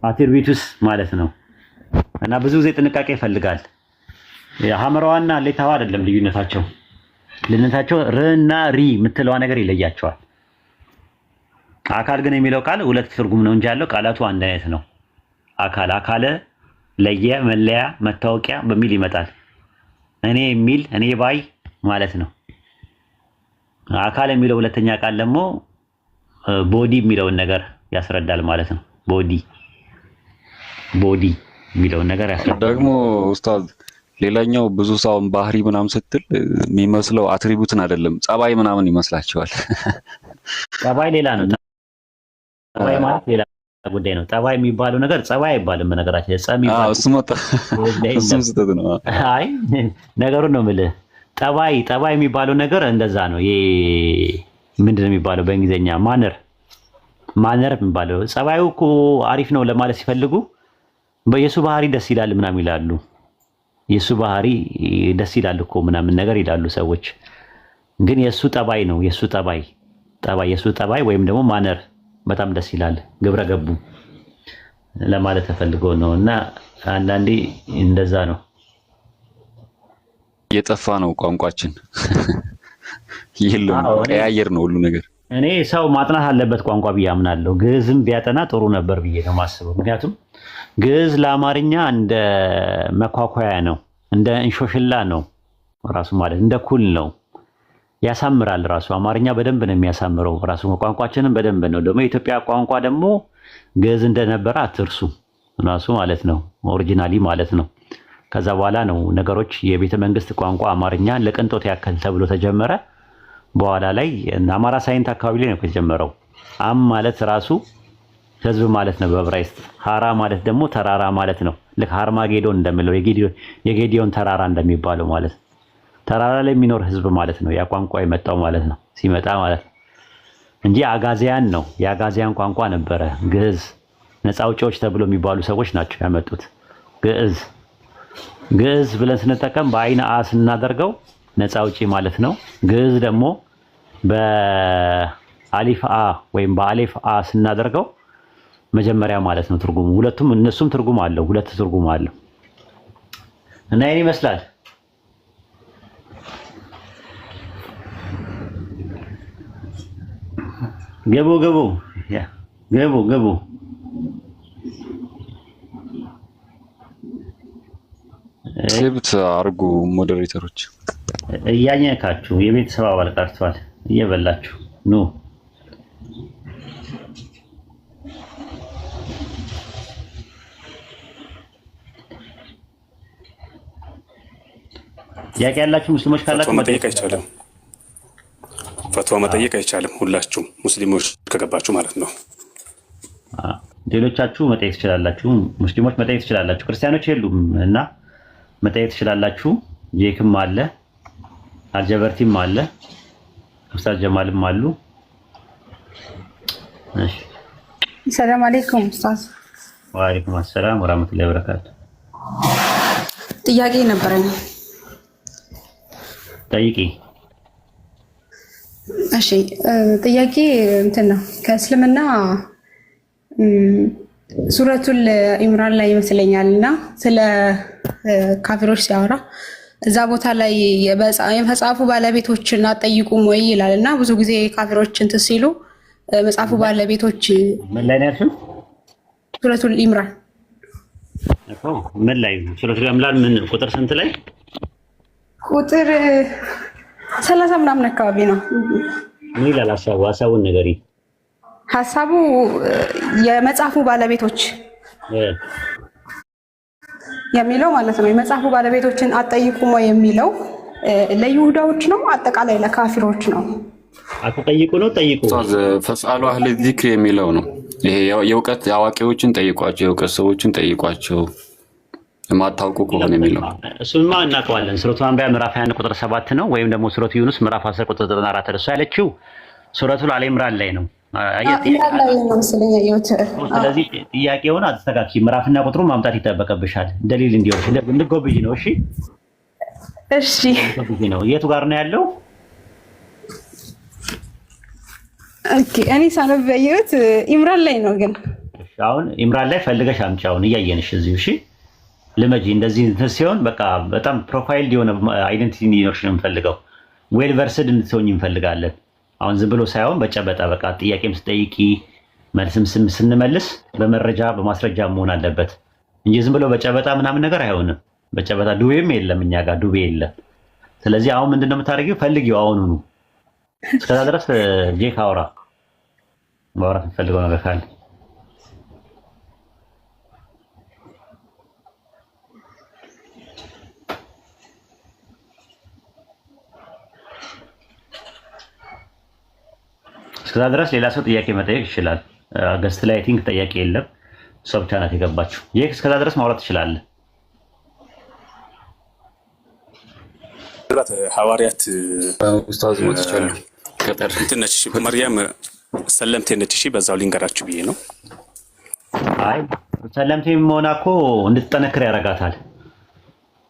አትሪቢዩትስ ማለት ነው። እና ብዙ ጊዜ ጥንቃቄ ይፈልጋል። ሐመራዋና ሌታዋ አይደለም ልዩነታቸው። ልዩነታቸው ርና ሪ የምትለዋ ነገር ይለያቸዋል። አካል ግን የሚለው ቃል ሁለት ትርጉም ነው እንጂ ያለው ቃላቱ አንድ አይነት ነው። አካለ፣ ለየ፣ መለያ፣ መታወቂያ በሚል ይመጣል። እኔ የሚል እኔ ባይ ማለት ነው። አካል የሚለው ሁለተኛ ቃል ደግሞ ቦዲ የሚለውን ነገር ያስረዳል ማለት ነው። ቦዲ የሚለውን ነገር ያስረዳል። ደግሞ ኡስታዝ ሌላኛው ብዙ ሰው ባህሪ ምናምን ስትል የሚመስለው አትሪቢዩትን አይደለም ጸባይ ምናምን ይመስላቸዋል። ጸባይ ሌላ ነው። ጸባይ ማለት ሌላ ጉዳይ ነው። ጸባይ የሚባለው ነገር ጸባይ አይባልም። በነገራችን እሱም ስህተት ነው። አይ ነገሩን ነው የምልህ። ጠባይ የሚባለው ነገር እንደዛ ነው። ይሄ ምንድን ነው የሚባለው በእንግሊዝኛ? ማነር የሚባለው ጸባዩ እኮ አሪፍ ነው ለማለት ሲፈልጉ በየሱ ባህሪ ደስ ይላል ምናምን ይላሉ። የሱ ባህሪ ደስ ይላል እኮ ምናምን ነገር ይላሉ ሰዎች። ግን የሱ ጠባይ ነው። የሱ ጠባይ ጠባይ የሱ ጠባይ ወይም ደግሞ ማነር በጣም ደስ ይላል፣ ግብረ ገቡ ለማለት ተፈልጎ ነው። እና አንዳንዴ እንደዛ ነው። የጠፋ ነው ቋንቋችን የለም፣ ቀያየር ነው ሁሉ ነገር። እኔ ሰው ማጥናት አለበት ቋንቋ ብዬ አምናለሁ። ግዕዝም ቢያጠና ጥሩ ነበር ብዬ ነው የማስበው። ምክንያቱም ግዕዝ ለአማርኛ እንደ መኳኳያ ነው፣ እንደ እንሾሽላ ነው ራሱ ማለት እንደ ኩል ነው። ያሳምራል ራሱ አማርኛ በደንብ ነው የሚያሳምረው። ራሱ ቋንቋችንን በደንብ ነው። ደግሞ የኢትዮጵያ ቋንቋ ደግሞ ግዕዝ እንደነበረ አትርሱ ራሱ ማለት ነው፣ ኦሪጂናሊ ማለት ነው። ከዛ በኋላ ነው ነገሮች የቤተ መንግስት ቋንቋ አማርኛ ለቅንጦት ያክል ተብሎ ተጀመረ። በኋላ ላይ አማራ ሳይንት አካባቢ ላይ ነው የተጀመረው። አም ማለት ራሱ ህዝብ ማለት ነው በዕብራይስጥ። ሀራ ማለት ደግሞ ተራራ ማለት ነው። ልክ ሃርማጌዶን እንደሚለው የጌዲዮን ተራራ እንደሚባለው ማለት ነው። ተራራ ላይ የሚኖር ህዝብ ማለት ነው ያ ቋንቋ የመጣው ማለት ነው፣ ሲመጣ ማለት ነው እንጂ አጋዚያን ነው። የአጋዚያን ቋንቋ ነበረ ግዕዝ። ነፃ አውጪዎች ተብሎ የሚባሉ ሰዎች ናቸው ያመጡት ግዕዝ። ግዕዝ ብለን ስንጠቀም በአይነ አ ስናደርገው ነፃ አውጪ ማለት ነው። ግዕዝ ደግሞ በአሊፍ አ ወይም በአሌፍ አ ስናደርገው መጀመሪያ ማለት ነው ትርጉሙ። ሁለቱም እነሱም ትርጉም አለው፣ ሁለት ትርጉም አለው እና ይሄን ይመስላል። ገቡ ገቡ ገቡ ገቡ ሴብት አርጉ ሞዴሬተሮች። እያኘካችሁ የቤተሰብ አባል ቀርቷል። እየበላችሁ ኑ። ጥያቄ ያላችሁ ሙስሊሞች ካላችሁ መጠየቅ አይቻልም። ፈትዋ መጠየቅ አይቻልም። ሁላችሁም ሙስሊሞች ከገባችሁ ማለት ነው። ሌሎቻችሁ መጠየቅ ትችላላችሁ። ሙስሊሞች መጠየቅ ትችላላችሁ። ክርስቲያኖች የሉም እና መጠየቅ ትችላላችሁ። ጄክም አለ፣ አልጀበርቲም አለ፣ ኡስታዝ ጀማልም አሉ። እሺ፣ ሰላም አለይኩም ኡስታዝ። ወአለይኩም አሰላም ወራህመቱላሂ ወበረካቱ። ጥያቄ ነበረኝ። ጠይቂ። እሺ፣ ጥያቄ እንትን ነው ከእስልምና ሱረቱል ኢምራን ላይ ይመስለኛል እና ስለ ካፊሮች ሲያወራ እዛ ቦታ ላይ የመጽሐፉ ባለቤቶችን አትጠይቁም ወይ ይላል እና ብዙ ጊዜ ካፊሮች እንትን ሲሉ መጽሐፉ ባለቤቶች ምን ላይ ናቸው? ሱረቱል ኢምራን እኮ ምን ላይ ሱረቱል ኢምራን ምን ቁጥር ስንት ላይ? ቁጥር 30 ምናምን አካባቢ ነው። ምን ይላል ሐሳቡ? ሐሳቡን ንገሪ። ሐሳቡ የመጽሐፉ ባለቤቶች የሚለው ማለት ነው። የመጽሐፉ ባለቤቶችን አትጠይቁም ወይ የሚለው ለይሁዳዎች ነው አጠቃላይ ለካፊሮች ነው? አትጠይቁ ነው ጠይቁ። ፈስአሉ አህለ ዚክር የሚለው ነው። ይሄ የእውቀት አዋቂዎችን ጠይቋቸው፣ የእውቀት ሰዎችን ጠይቋቸው የማታውቁ ከሆነ የሚለው እሱማ እናውቀዋለን። ሱረቱ አንቢያ ምዕራፍ 21 ቁጥር 7 ነው። ወይም ደግሞ ሱረቱ ዩኑስ ምዕራፍ 10 ቁጥር 94 እሱ ያለችው ሱረቱል አሊ ኢምራን ላይ ነው። ስለዚህ ጥያቄውን አስተካክይ፣ ምዕራፍና ቁጥሩን ማምጣት ይጠበቅብሻል። ደሊል እንዲሆንሽ እንድትጎብዢ ነው። እሺ እሺ፣ ነው የቱ ጋር ነው ያለው? ኦኬ፣ እኔ ሳነበየሁት ኢምራን ላይ ነው። ግን አሁን ኢምራን ላይ ፈልገሽ አምጪ። አሁን እያየንሽ እዚሁ። እሺ ልመጂ። እንደዚህ ሲሆን በቃ በጣም ፕሮፋይል የሆነ አይደንቲቲ እንዲኖርሽ ነው የምፈልገው። ዌል ቨርስድ እንድትሆኝ እንፈልጋለን። አሁን ዝም ብሎ ሳይሆን በጨበጣ በቃ ጥያቄም ስጠይቂ መልስም ስንመልስ በመረጃ በማስረጃ መሆን አለበት እንጂ ዝም ብሎ በጨበጣ ምናምን ነገር አይሆንም። በጨበጣ ዱቤም የለም፣ እኛ ጋር ዱቤ የለም። ስለዚህ አሁን ምንድነው የምታደርጊው? ፈልጊው አሁኑኑ። እስከዛ ድረስ ጄክ አውራ ማውራት የምፈልገው ነገር ካለ እስከዛ ድረስ ሌላ ሰው ጥያቄ መጠየቅ ይችላል። ገስት ላይ አይ ቲንክ ጥያቄ የለም፣ እሷ ብቻ ናት የገባችው። ይህ እስከዛ ድረስ ማውራት ትችላለህ። ሐዋርያት ኡስታዝ ወጥቻለሁ እንትነች መርያም ሰለምቴ ነች። እሺ በዛው ሊንገራችሁ ብዬ ነው። አይ ሰለምቴ መሆኗ እኮ እንድትጠነክር ያደርጋታል።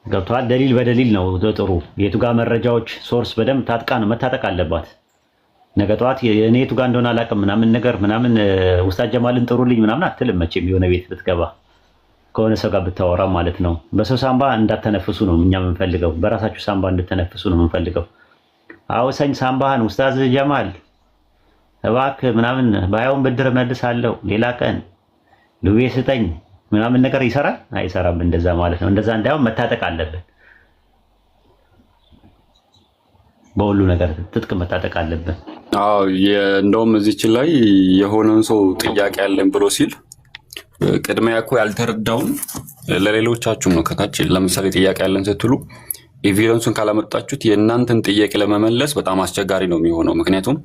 ገብቶሃል? ደሊል በደሊል ነው ጥሩ። የቱ ጋር መረጃዎች ሶርስ በደንብ ታጥቃ ነው መታጠቅ አለባት። ነገ ጠዋት የኔቱ ጋር እንደሆነ አላውቅም ምናምን ነገር ምናምን ኡስታዝ ጀማልን ጥሩልኝ ምናምን አትልም መቼም የሆነ ቤት ብትገባ ከሆነ ሰው ጋር ብታወራ ማለት ነው። በሰው ሳምባ እንዳተነፍሱ ነው እኛ የምንፈልገው፣ በራሳችሁ ሳምባ እንድተነፍሱ ነው የምንፈልገው። አውሰኝ ሳምባህን ኡስታዝ ጀማል እባክህ ምናምን ባያውን ብድር መልሳለሁ ሌላ ቀን ሉቤ ስጠኝ ምናምን ነገር ይሰራል አይሰራም? እንደዛ ማለት ነው። እንደዛ እንዳይሆን መታጠቅ አለብን። በሁሉ ነገር ትጥቅ መታጠቅ አለብን። አዎ እንደውም እዚች ላይ የሆነን ሰው ጥያቄ ያለን ብሎ ሲል ቅድሚያ እኮ ያልተረዳውን ለሌሎቻችሁም ነው ከታች ለምሳሌ ጥያቄ ያለን ስትሉ ኤቪደንሱን ካላመጣችሁት የእናንተን ጥያቄ ለመመለስ በጣም አስቸጋሪ ነው የሚሆነው። ምክንያቱም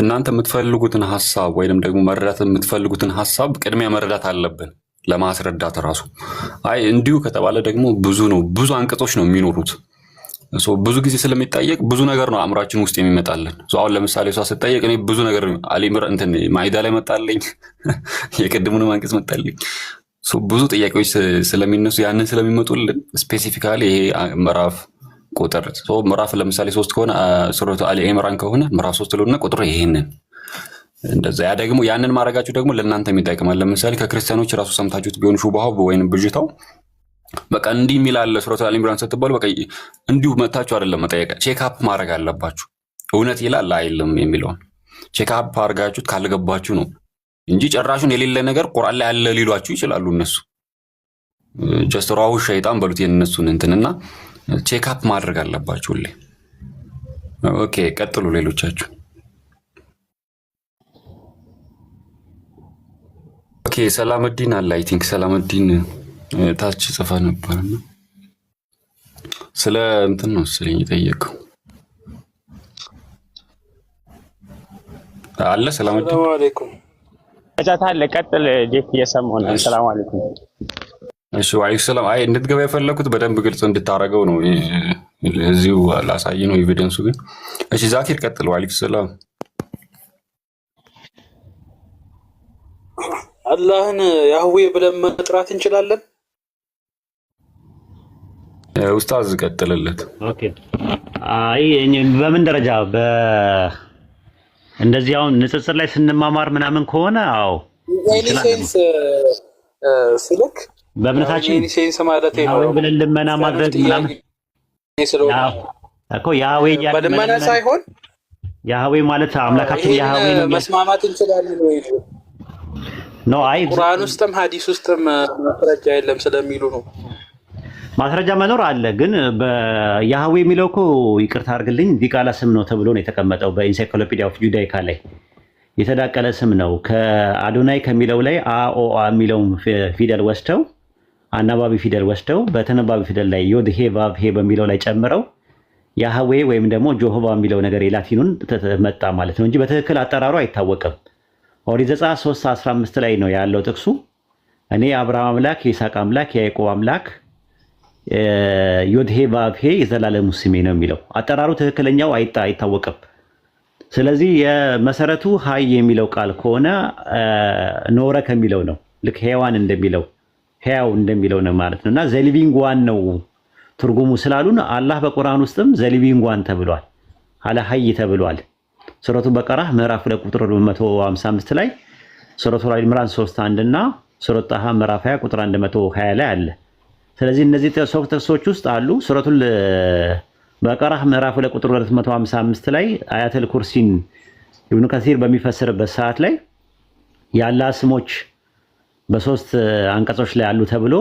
እናንተ የምትፈልጉትን ሀሳብ ወይንም ደግሞ መረዳት የምትፈልጉትን ሀሳብ ቅድሚያ መረዳት አለብን ለማስረዳት ራሱ። አይ እንዲሁ ከተባለ ደግሞ ብዙ አንቀጾች ነው የሚኖሩት። ብዙ ጊዜ ስለሚጠየቅ ብዙ ነገር ነው አእምራችን ውስጥ የሚመጣልን። አሁን ለምሳሌ እሷ ስትጠየቅ እኔ ብዙ ነገር ማይዳ ላይ መጣልኝ፣ የቅድሙንም አንቀጽ መጣልኝ። ብዙ ጥያቄዎች ስለሚነሱ ያንን ስለሚመጡልን ስፔሲፊካሊ ይሄ ምዕራፍ ቁጥር ምዕራፍ ለምሳሌ 3 ከሆነ ሱረቱ አሊ ኢምራን ከሆነ ምዕራፍ 3 ለሆነ ቁጥሩ ይሄንን እንደዛ ያ ደግሞ ያንን ማድረጋችሁ ደግሞ ለእናንተ ይጠቅማል። ለምሳሌ ከክርስቲያኖች ራሱ ሰምታችሁት ቢሆን ሹብሃው ወይንም ብጅታው በቃ እንዲህ የሚላል ሱረቱ አሊ ኢምራን ስትባሉ በቃ እንዲሁ መታችሁ አይደለም መጠየቅ፣ ቼክ አፕ ማድረግ አለባችሁ። እውነት ይላል አይልም የሚለውን ቼክ አፕ አድርጋችሁት ካልገባችሁ ነው እንጂ ጨራሹን የሌለ ነገር ቁርአን ላይ ያለ ሊሏችሁ ይችላሉ እነሱ። ጀስት ራው ሸይጣን በሉት የነሱን እንትንና ቼክ አፕ ማድረግ አለባችሁ ሁሌ። ኦኬ ቀጥሉ ሌሎቻችሁ። ኦኬ ሰላምዲን አለ አይ ቲንክ ሰላምዲን ታች ጽፋ ነበርና ስለ እንትን ነው ስለኝ ጠየቀው አለ። ሰላምዲን ሰላም አለይኩም አጫታ አለ። ቀጥል ዴክ እየሰማሁ ነው። ሰላም አለይኩም። እሺ ወአለይኩም ሰላም። አይ እንድትገባ የፈለኩት በደንብ ግልጽ እንድታረገው ነው። እዚሁ ላሳይ ነው ኤቪደንሱ ግን። እሺ ዛኪር ቀጥል። ወአለይኩም ሰላም። አላህን ያህዌ ብለን መጥራት እንችላለን? ኡስታዝ ቀጥልለት። ኦኬ አይ በምን ደረጃ እንደዚህ አሁን ንጽጽር ላይ ስንማማር ምናምን ከሆነ አዎ ኢኒሴንስ ስልክ በእምነታችን ኢኒሴንስ ማለት ነው ብለን ልመና ማድረግ ምናምን እኮ ያህዌ በልመና ሳይሆን ያህዌ ማለት አምላካችን ያህዌ ነው መስማማት እንችላለን ወይ ነው? አይ ቁርአን ውስጥም ሐዲስ ውስጥም ማስረጃ የለም ስለሚሉ ነው። ማስረጃ መኖር አለ ግን በያህዌ የሚለው እኮ ይቅርታ አድርግልኝ ዲቃላ ስም ነው ተብሎ ነው የተቀመጠው በኢንሳይክሎፒዲያ ኦፍ ጁዳይካ ላይ የተዳቀለ ስም ነው። ከአዶናይ ከሚለው ላይ አኦአ የሚለውን ፊደል ወስደው አናባቢ ፊደል ወስደው በተነባቢ ፊደል ላይ ዮድ ሄ ቫቭ ሄ በሚለው ላይ ጨምረው ያህዌ ወይም ደግሞ ጆሆባ የሚለው ነገር የላቲኑን መጣ ማለት ነው እንጂ በትክክል አጠራሩ አይታወቅም። ኦሪት ዘጸአት 3:15 ላይ ነው ያለው ጥቅሱ። እኔ አብርሃም አምላክ የይስሐቅ አምላክ የያዕቆብ አምላክ ዮድ ሄ ቫቭ ሄ የዘላለሙ ስሜ ነው የሚለው። አጠራሩ ትክክለኛው አይታወቅም። ስለዚህ የመሰረቱ ሀይ የሚለው ቃል ከሆነ ኖረ ከሚለው ነው። ልክ ሄዋን እንደሚለው ሄያው እንደሚለው ነው ማለት ነው። እና ዘሊቪንግ ዋን ነው ትርጉሙ ስላሉን አላህ በቁርአን ውስጥም ዘሊቪንግ ዋን ተብሏል፣ አለ ሀይ ተብሏል። ሱረቱ በቀራ ምዕራፍ 2 ቁጥር 155 ላይ፣ ሱረቱ አሊ ኢምራን 3:1 እና ሱረቱ ጣሃ ምዕራፍ 20 ቁጥር 120 ላይ አለ። ስለዚህ እነዚህ ጥቅሶች ውስጥ አሉ። ሱረቱ በቀራ ምዕራፍ 2 ቁጥር 255 ላይ አያተል ኩርሲን ኢብኑ ከሲር በሚፈስርበት ሰዓት ላይ የአላህ ስሞች በሶስት አንቀጾች ላይ አሉ ተብሎ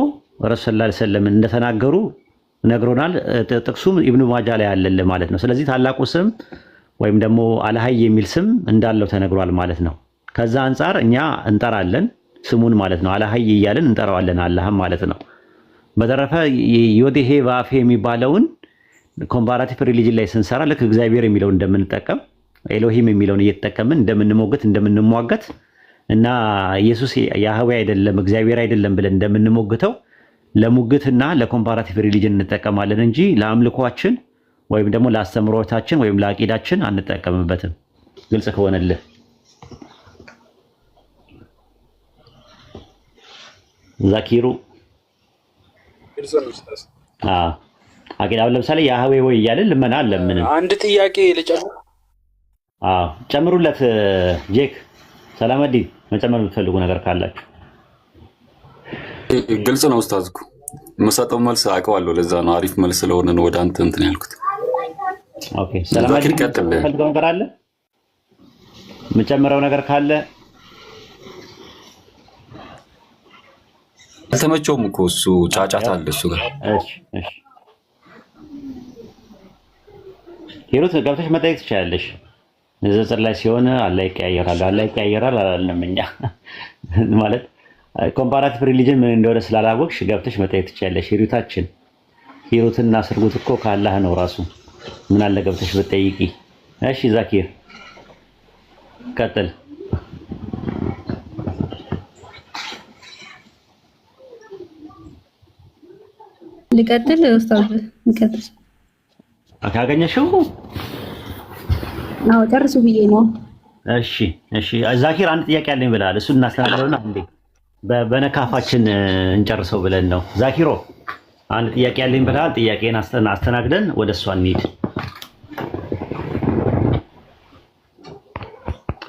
ረሱል ሰለላሁ ዐለይሂ ወሰለም እንደተናገሩ ነግሮናል። ጥቅሱም ኢብኑ ማጃ ላይ አለ ማለት ነው። ስለዚህ ታላቁ ስም ወይም ደግሞ አልሀይ የሚል ስም እንዳለው ተነግሯል ማለት ነው። ከዛ አንፃር እኛ እንጠራለን ስሙን ማለት ነው። አልሀይ እያልን እንጠራዋለን አላህም ማለት ነው። በተረፈ ዮዴሄ ቫፌ የሚባለውን ኮምፓራቲቭ ሪሊጅን ላይ ስንሰራ ልክ እግዚአብሔር የሚለውን እንደምንጠቀም ኤሎሂም የሚለውን እየተጠቀምን እንደምንሞግት እንደምንሟገት እና ኢየሱስ ያህዌ አይደለም እግዚአብሔር አይደለም ብለን እንደምንሞግተው ለሙግትና ለኮምፓራቲቭ ሪሊጅን እንጠቀማለን እንጂ ለአምልኳችን ወይም ደግሞ ለአስተምሮታችን ወይም ለአቂዳችን አንጠቀምበትም። ግልጽ ከሆነልህ ዛኪሩ አቂዳው ለምሳሌ ያህዌ ወይ እያልን ልመና አለምን? አንድ ጥያቄ ልጨምር። ጨምሩለት። ጄክ ሰላመዲ መጨመር የምትፈልጉ ነገር ካላችሁ ግልጽ ነው ኡስታዝ እኮ የምሰጠው መልስ አውቀዋለሁ። ለዛ ነው አሪፍ መልስ ስለሆነ ነው ወደ አንተ እንትን ያልኩት። ኦኬ ሰላመዲ የምትፈልገው ነገር አለ? የምጨምረው ነገር ካለ አልተመቸውም እኮ እሱ ጫጫታ አለ እሱ ጋር። እሺ ሂሩት ገብተሽ መጠየቅ ትችላለሽ። ንጽጽር ላይ ሲሆን አላህ ይቀያየራል አላለም። እኛ ማለት ኮምፓራቲቭ ሪሊጅን ምን እንደሆነ ስላላወቅሽ ገብተሽ መጠየቅ ትችላለሽ። ሂሩትና ስርጉት እኮ ከአላህ ነው ራሱ። ምን አለ ገብተሽ ብትጠይቂ። እሺ ዛኪር ቀጥል። ልቀጥል ኡስታዝ? ልቀጥል ካገኘሽው? አዎ ጨርሱ ብዬ ነው። እሺ ዛኪር አንድ ጥያቄ አለኝ ብለሃል። እሱን እናስተናግደውና እንዴ በነካፋችን እንጨርሰው ብለን ነው። ዛኪሮ አንድ ጥያቄ አለኝ ብለሃል። ጥያቄን አስተናግደን ወደ እሷ እንሂድ።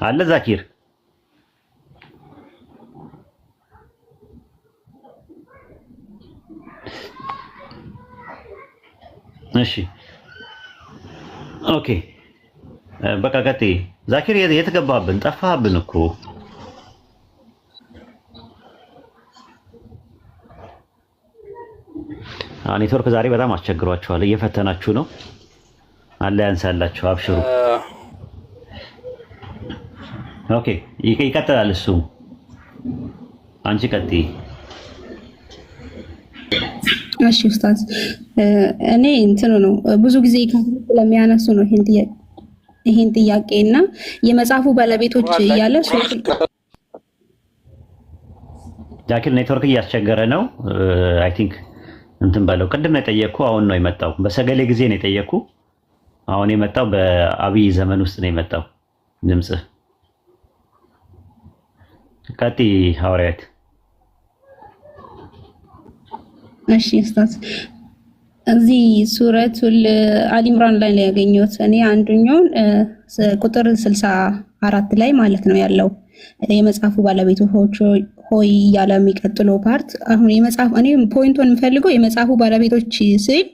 አለ ዛኪር? እሺ ኦኬ በቃ ቀጥይ ዛኪር። የተገባብን ጠፋብን እኮ። ኔትወርክ ዛሬ በጣም አስቸግሯችኋል። እየፈተናችሁ ነው። አለ ያንሳላችሁ። አብሽሩ። ኦኬ ይቀጥላል እሱ። አንቺ ቀጥይ። እሺ ኡስታዝ እኔ እንትኑ ነው ብዙ ጊዜ ስለሚያነሱ ነው ይሄን ጥያቄና የመጽሐፉ ባለቤቶች እያለ ዛኪር ኔትወርክ እያስቸገረ ነው። አይ ቲንክ እንትን ባለው ቅድም ነው የጠየቅኩ። አሁን ነው የመጣው። በሰገሌ ጊዜ ነው የጠየቅኩ። አሁን የመጣው በአብይ ዘመን ውስጥ ነው የመጣው ድምጽ። ቀጥይ ሐዋርያት። እሺ ኡስታዝ እዚህ ሱረቱል አሊ ኢምራን ላይ ያገኘሁት እኔ አንዱኛውን ቁጥር 64 ላይ ማለት ነው ያለው የመጽሐፉ ባለቤቶች ሆይ እያለ የሚቀጥለው ፓርት። አሁን የመጽሐፉ እኔ ፖይንቱን የምፈልገው የመጽሐፉ ባለቤቶች ሲል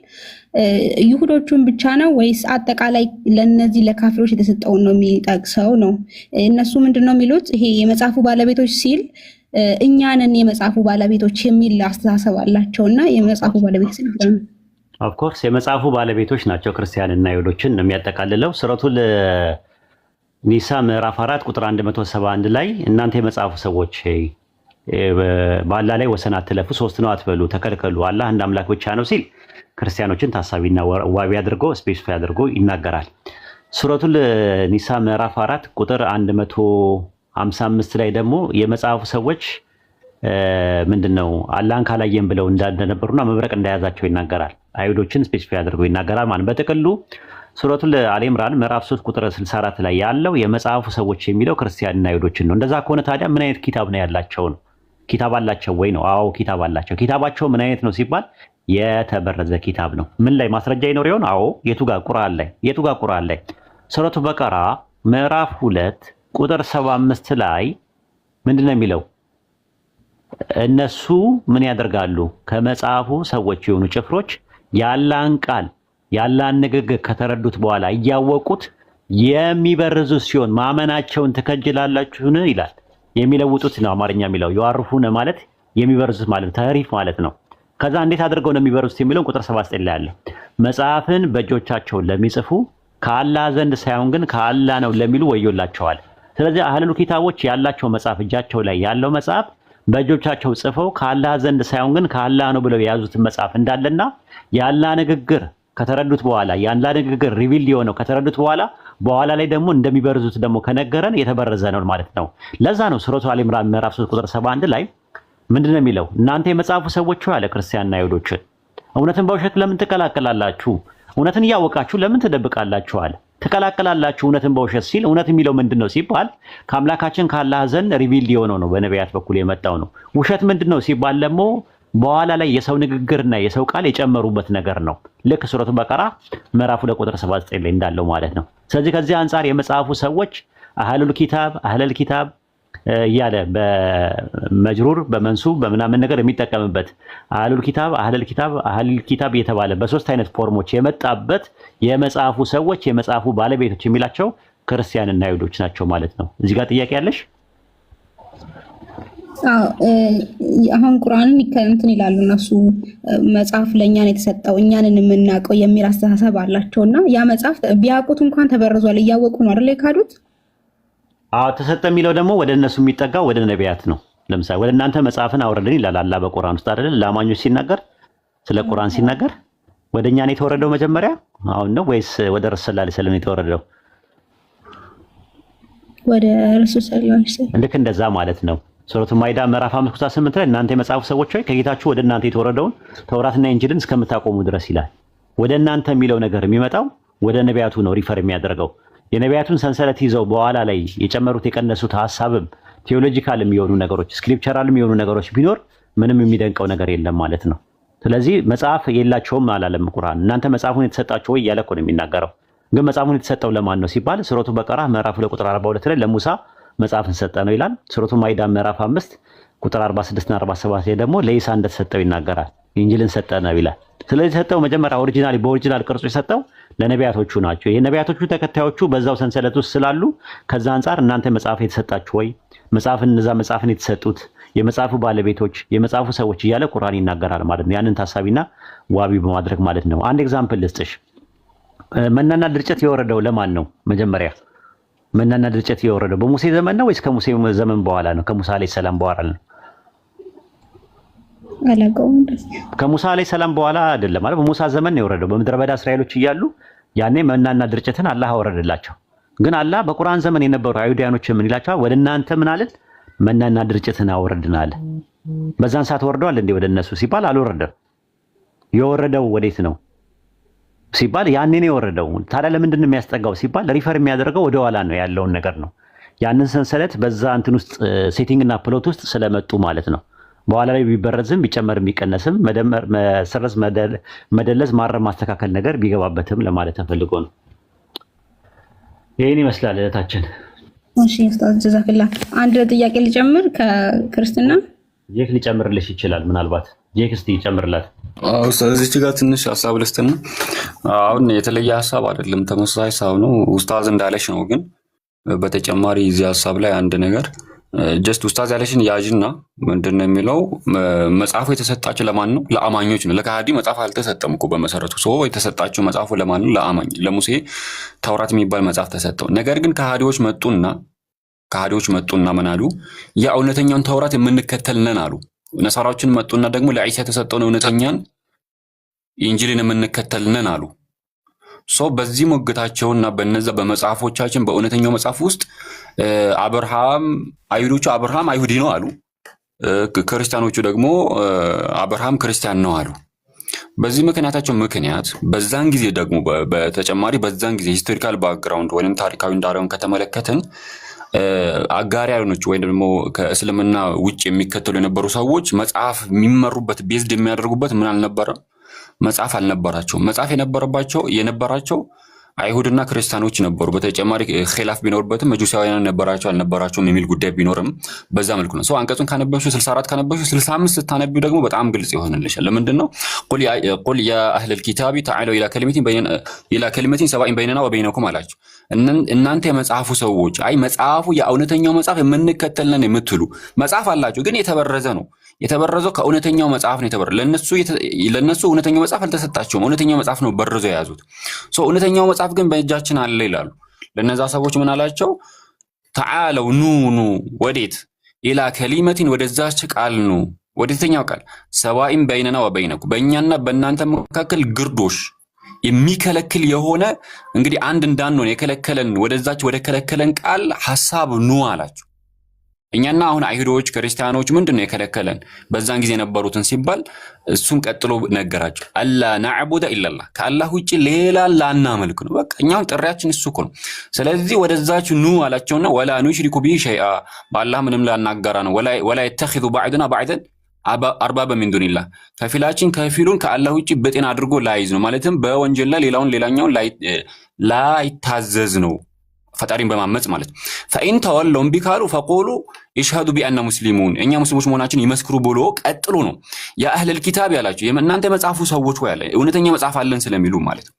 ይሁዶቹን ብቻ ነው ወይስ አጠቃላይ ለነዚህ ለካፊሮች የተሰጠውን ነው የሚጠቅሰው ነው? እነሱ ምንድነው የሚሉት? ይሄ የመጽሐፉ ባለቤቶች ሲል እኛንን የመጽሐፉ ባለቤቶች የሚል አስተሳሰብ አላቸውና የመጽሐፉ ባለቤት ሲል ኦፍ ኮርስ የመጽሐፉ ባለቤቶች ናቸው ክርስቲያንና ይሁዶችን ነው የሚያጠቃልለው። ሱረቱል ኒሳ ምዕራፍ 4 ቁጥር 171 ላይ እናንተ የመጽሐፉ ሰዎች በአላህ ላይ ወሰን አትለፉ፣ ሶስት ነው አትበሉ፣ ተከልከሉ፣ አላህ አንድ አምላክ ብቻ ነው ሲል ክርስቲያኖችን ታሳቢና ዋቢ አድርጎ ስፔሲፋይ አድርጎ ይናገራል። ሱረቱል ኒሳ ምዕራፍ 4 ቁጥር 155 ላይ ደግሞ የመጽሐፉ ሰዎች ምንድነው አላህን ካላየን ብለው እንደነበሩና መብረቅ እንደያዛቸው ይናገራል። አይሁዶችን ስፔሲፋይ አድርጎ ይናገራል ማለት በጥቅሉ ሱረቱል አሊ ኢምራን ምዕራፍ 3 ቁጥር 64 ላይ ያለው የመጽሐፉ ሰዎች የሚለው ክርስቲያንና አይሁዶችን ነው። እንደዛ ከሆነ ታዲያ ምን አይነት ኪታብ ነው ያላቸው ነው? ኪታብ አላቸው ወይ ነው? አዎ ኪታብ አላቸው። ኪታባቸው ምን አይነት ነው ሲባል የተበረዘ ኪታብ ነው። ምን ላይ ማስረጃ ይኖር ይሆን? አዎ የቱ ጋር? ቁርአን ላይ። የቱ ጋር? ቁርአን ላይ ሱረቱ በቀራ ምዕራፍ 2 ቁጥር 75 ላይ ምንድነው የሚለው? እነሱ ምን ያደርጋሉ? ከመጽሐፉ ሰዎች የሆኑ ጭፍሮች ያላን ቃል ያላን ንግግር ከተረዱት በኋላ እያወቁት የሚበርዙ ሲሆን ማመናቸውን ትከጅላላችሁን ይላል። የሚለውጡት ነው አማርኛ የሚለው ይዋርፉን ማለት የሚበርዙት ማለት ተህሪፍ ማለት ነው። ከዛ እንዴት አድርገው ነው የሚበርዙት የሚለው ቁጥር 79 ላይ አለ። መጽሐፍን በእጆቻቸው ለሚጽፉ ከአላህ ዘንድ ሳይሆን ግን ከአላህ ነው ለሚሉ ወዮላቸዋል። ስለዚህ አህለሉ ኪታቦች ያላቸው መጽሐፍ እጃቸው ላይ ያለው መጽሐፍ በእጆቻቸው ጽፈው ከአላህ ዘንድ ሳይሆን ግን ከአላህ ነው ብለው የያዙትን መጽሐፍ እንዳለና የአላህ ንግግር ከተረዱት በኋላ የአላህ ንግግር ሪቪል የሆነው ከተረዱት በኋላ ላይ ደግሞ እንደሚበርዙት ደግሞ ከነገረን የተበረዘ ነው ማለት ነው። ለዛ ነው ሱረቱ አሊ ኢምራን ምዕራፍ 3 ቁጥር 71 ላይ ምንድነው የሚለው? እናንተ የመጽሐፉ ሰዎች አለ ክርስቲያንና አይሁዶችን እውነትን በውሸት ለምን ትቀላቀላላችሁ? እውነትን እያወቃችሁ ለምን ትደብቃላችሁ? አለ ትቀላቀላላችሁ እውነትን በውሸት ሲል እውነት የሚለው ምንድነው ሲባል ከአምላካችን ከአላህ ዘንድ ሪቪል የሆነው ነው፣ በነቢያት በኩል የመጣው ነው። ውሸት ምንድነው ሲባል ደግሞ በኋላ ላይ የሰው ንግግርና የሰው ቃል የጨመሩበት ነገር ነው። ልክ ሱረቱ በቀራ ምዕራፍ 2 ቁጥር 79 ላይ እንዳለው ማለት ነው። ስለዚህ ከዚህ አንፃር የመጽሐፉ ሰዎች አህለል ኪታብ እያለ በመጅሩር በመንሱብ በምናምን ነገር የሚጠቀምበት አህለል ኪታብ እየተባለ በሶስት አይነት ፎርሞች የመጣበት የመጽሐፉ ሰዎች የመጽሐፉ ባለቤቶች የሚላቸው ክርስቲያንና አይሁዶች ናቸው ማለት ነው። እዚህ ጋር ጥያቄ ያለሽ? አሁን ቁርአንን እንትን ይላሉ እነሱ መጽሐፍ ለእኛ ነው የተሰጠው እኛንን የምናውቀው የሚል አስተሳሰብ አላቸውና ያ መጽሐፍ ቢያውቁት እንኳን ተበርዟል እያወቁ ነው አይደል የካዱት? ተሰጠ የሚለው ደግሞ ወደ እነሱ የሚጠጋው ወደ ነቢያት ነው። ለምሳሌ ወደ እናንተ መጽሐፍን አውረድን ይላል አላህ በቁርአን ውስጥ አይደል? ለአማኞች ሲናገር ስለ ቁርአን ሲናገር ወደኛ ነው የተወረደው መጀመሪያ አሁን ነው ወይስ ወደ ረሱል ሰለላሁ ዐለይሂ ወሰለም የተወረደው? ወደ ረሱል ሰለላሁ ዐለይሂ ወሰለም። ልክ እንደዛ ማለት ነው። ሱረቱ ማኢዳ ምዕራፍ 5 ቁጥር 8 ላይ እናንተ የመጽሐፉ ሰዎች ሆይ ከጌታችሁ ወደ እናንተ የተወረደውን ተውራትና ኢንጂልን እስከምታቆሙ ድረስ ይላል። ወደ እናንተ የሚለው ነገር የሚመጣው ወደ ነቢያቱ ነው ሪፈር የሚያደርገው። የነቢያቱን ሰንሰለት ይዘው በኋላ ላይ የጨመሩት የቀነሱት ሐሳብም ቴዎሎጂካል የሚሆኑ ነገሮች ስክሪፕቸራል የሚሆኑ ነገሮች ቢኖር ምንም የሚደንቀው ነገር የለም ማለት ነው። ስለዚህ መጽሐፍ የላቸውም አላለም ቁርአን። እናንተ መጽሐፉን የተሰጣችሁ ወይ እያለ እኮ ነው የሚናገረው። ግን መጽሐፉን የተሰጠው ለማን ነው ሲባል ሱረቱ በቀራ ምዕራፍ 2 ቁጥር 42 ላይ ለሙሳ መጽሐፍን ሰጠ ነው ይላል። ሱረቱ ማኢዳ ምዕራፍ 5 ቁጥር 46 እና 47 ላይ ደግሞ ለኢሳ እንደተሰጠው ይናገራል። ኢንጂልን ሰጠ ነው ይላል። ስለዚህ ሰጠው መጀመሪያ በኦሪጂናል ቅርጹ የሰጠው ለነቢያቶቹ ናቸው። ይሄ ነቢያቶቹ ተከታዮቹ በዛው ሰንሰለት ውስጥ ስላሉ ከዛ አንፃር እናንተ መጽሐፍ የተሰጣችሁ ወይ መጽሐፍን የተሰጡት የመጽሐፉ ባለቤቶች የመጽሐፉ ሰዎች እያለ ቁርአን ይናገራል ማለት ነው። ያንን ታሳቢና ዋቢ በማድረግ ማለት ነው። አንድ ኤግዛምፕል ልስጥሽ። መናና ድርጭት የወረደው ለማን ነው? መጀመሪያ መናና ድርጭት የወረደው በሙሴ ዘመን ነው ወይስ ከሙሴ ዘመን በኋላ ነው? ከሙሳ አለይሂ ሰላም በኋላ ነው? ከሙሳ አለይሂ ሰላም በኋላ አይደለም ማለት በሙሳ ዘመን ነው የወረደው። በምድረ በዳ እስራኤሎች እያሉ ያኔ መናና ድርጭትን አላህ አወረደላቸው። ግን አላህ በቁርአን ዘመን የነበሩ አይሁዳኖች ምን ይላቸዋል? ወደ እናንተ ምን አለን? መናና ድርጭትን አወረድናል። በዛን ሰዓት ወርደዋል እንዴ ወደ እነሱ ሲባል አልወረደም። የወረደው ወዴት ነው ሲባል ያኔ ነው የወረደው። ታዲያ ለምንድን ነው የሚያስጠጋው ሲባል ሪፈር የሚያደርገው ወደ ኋላ ነው ያለውን ነገር ነው። ያንን ሰንሰለት በዛ እንትን ውስጥ ሴቲንግ እና ፕሎት ውስጥ ስለመጡ ማለት ነው። በኋላ ላይ ቢበረዝም ቢጨመርም ቢቀነስም መደመር፣ መሰረዝ፣ መደለዝ፣ ማረም፣ ማስተካከል ነገር ቢገባበትም ለማለት ተፈልጎ ነው። ይሄን ይመስላል እህታችን። እሺ ኡስታዝ ጀዛከላህ። አንድ ጥያቄ ልጨምር ከክርስትና ጄክ ሊጨምርልሽ ይችላል። ምናልባት ጄክ እስቲ ይጨምርላት። ስለዚህ ጋር ትንሽ ሀሳብ ልስጥና አሁን የተለየ ሀሳብ አይደለም ተመሳሳይ ሀሳብ ነው ኡስታዝ እንዳለሽ ነው። ግን በተጨማሪ እዚህ ሀሳብ ላይ አንድ ነገር ጀስት ኡስታዝ ያለሽን ያዥና ምንድነው የሚለው መጽሐፉ የተሰጣቸው ለማን ነው? ለአማኞች ነው። ለካሃዲ መጽሐፍ አልተሰጠም እኮ በመሰረቱ ሰው የተሰጣቸው መጽሐፉ ለማን ነው? ለአማኝ። ለሙሴ ተውራት የሚባል መጽሐፍ ተሰጠው። ነገር ግን ከሃዲዎች መጡና ምን አሉ? ያ እውነተኛውን ተውራት የምንከተል ነን አሉ። ነሳራዎችን መጡና ደግሞ ለዒሳ የተሰጠውን እውነተኛን ኢንጂልን የምንከተል ነን አሉ። በዚህ ሞግታቸውና በነዛ በመጽሐፎቻችን በእውነተኛው መጽሐፍ ውስጥ አይሁዶቹ አብርሃም አይሁዲ ነው አሉ። ክርስቲያኖቹ ደግሞ አብርሃም ክርስቲያን ነው አሉ። በዚህ ምክንያት በዛን ጊዜ ደግሞ በተጨማሪ በዛን ጊዜ ሂስቶሪካል ባክግራውንድ ወይም ታሪካዊ ዳራውን ከተመለከትን አጋሪያኖች ወይም ደግሞ ከእስልምና ውጭ የሚከተሉ የነበሩ ሰዎች መጽሐፍ የሚመሩበት ቤዝድ የሚያደርጉበት ምን አልነበረም? መጽሐፍ አልነበራቸው። መጽሐፍ የነበራቸው አይሁድና ክርስቲያኖች ነበሩ። በተጨማሪ ኺላፍ ቢኖርበትም መጁሳውያን ነበራቸው አልነበራቸውም የሚል ጉዳይ ቢኖርም በዛ መልኩ ነው። አንቀጹን ካነበብሽው 64 ካነበብሽው 65 ስታነቢው ደግሞ በጣም ግልጽ ይሆንልሻል። ለምንድን ነው ቁል ያ አህለል ኪታቢ ተዓለው ኢላ ከሊመቲን ሰዋኢን በይነና ወበይነኩም አላቸው። እናንተ የመጽሐፉ ሰዎች መጽሐፉ የእውነተኛው መጽሐፍ የምንከተል ነን የምትሉ መጽሐፍ አላቸው፣ ግን የተበረዘ ነው። የተበረዘው ከእውነተኛው መጽሐፍ ነው የተበረዘው። ለነሱ እውነተኛው መጽሐፍ አልተሰጣቸውም። እውነተኛው መጽሐፍ ነው በርዘው የያዙት። እውነተኛው መጽሐፍ ግን በእጃችን አለ ይላሉ። ለነዛ ሰዎች ምን አላቸው? ተዓለው ኑ ወዴት? ኢላ ከሊመቲን ወደዛች ቃል ኑ። ወደተኛው ቃል ሰዋኢን በይነና ወበይነኩም በእኛና በእናንተ መካከል ግርዶሽ የሚከለክል የሆነ እንግዲህ አንድ እንዳንሆን የከለከለን ወደዛች ወደ ከለከለን ቃል ሐሳብ ኑ አላቸው። እኛና አሁን አይሁዶች ክርስቲያኖች ምንድነው የከለከለን በዛን ጊዜ የነበሩትን ሲባል እሱም ቀጥሎ ነገራቸው። አላ ነዕቡደ ኢላላህ ከአላህ ውጪ ሌላ ላናመልክ ነው። በቃ እኛው ጥሪያችን እሱ እኮ ነው። ስለዚህ ወደዛች ኑ አላቸውና ወላ ኑሽሪኩ ቢሂ ሸይአ በአላህ ምንም ላናጋራ ነው። ወላ የተኺዙ ባዕዱና ባዕደን አርባበ ሚን ዱኒላህ ከፊላችን ከፊሉን ከአላህ ውጪ በጤና አድርጎ ላይዝ ነው። ማለትም በወንጀል ላይ ሌላኛውን ላይታዘዝ ነው ፈጣሪን በማመጽ ማለት ፈኢን ተወለው እምቢ ካሉ ፈቁሉ ይሽሀዱ ቢአንና ሙስሊሙን እኛ ሙስሊሞች መሆናችን ይመስክሩ ብሎ ቀጥሎ ነው ያ አህለል ኪታብ ያላችሁ እናንተ መጽሐፉ ሰዎች ወይ ያለ እውነተኛ መጽሐፍ አለን ስለሚሉ ማለት ነው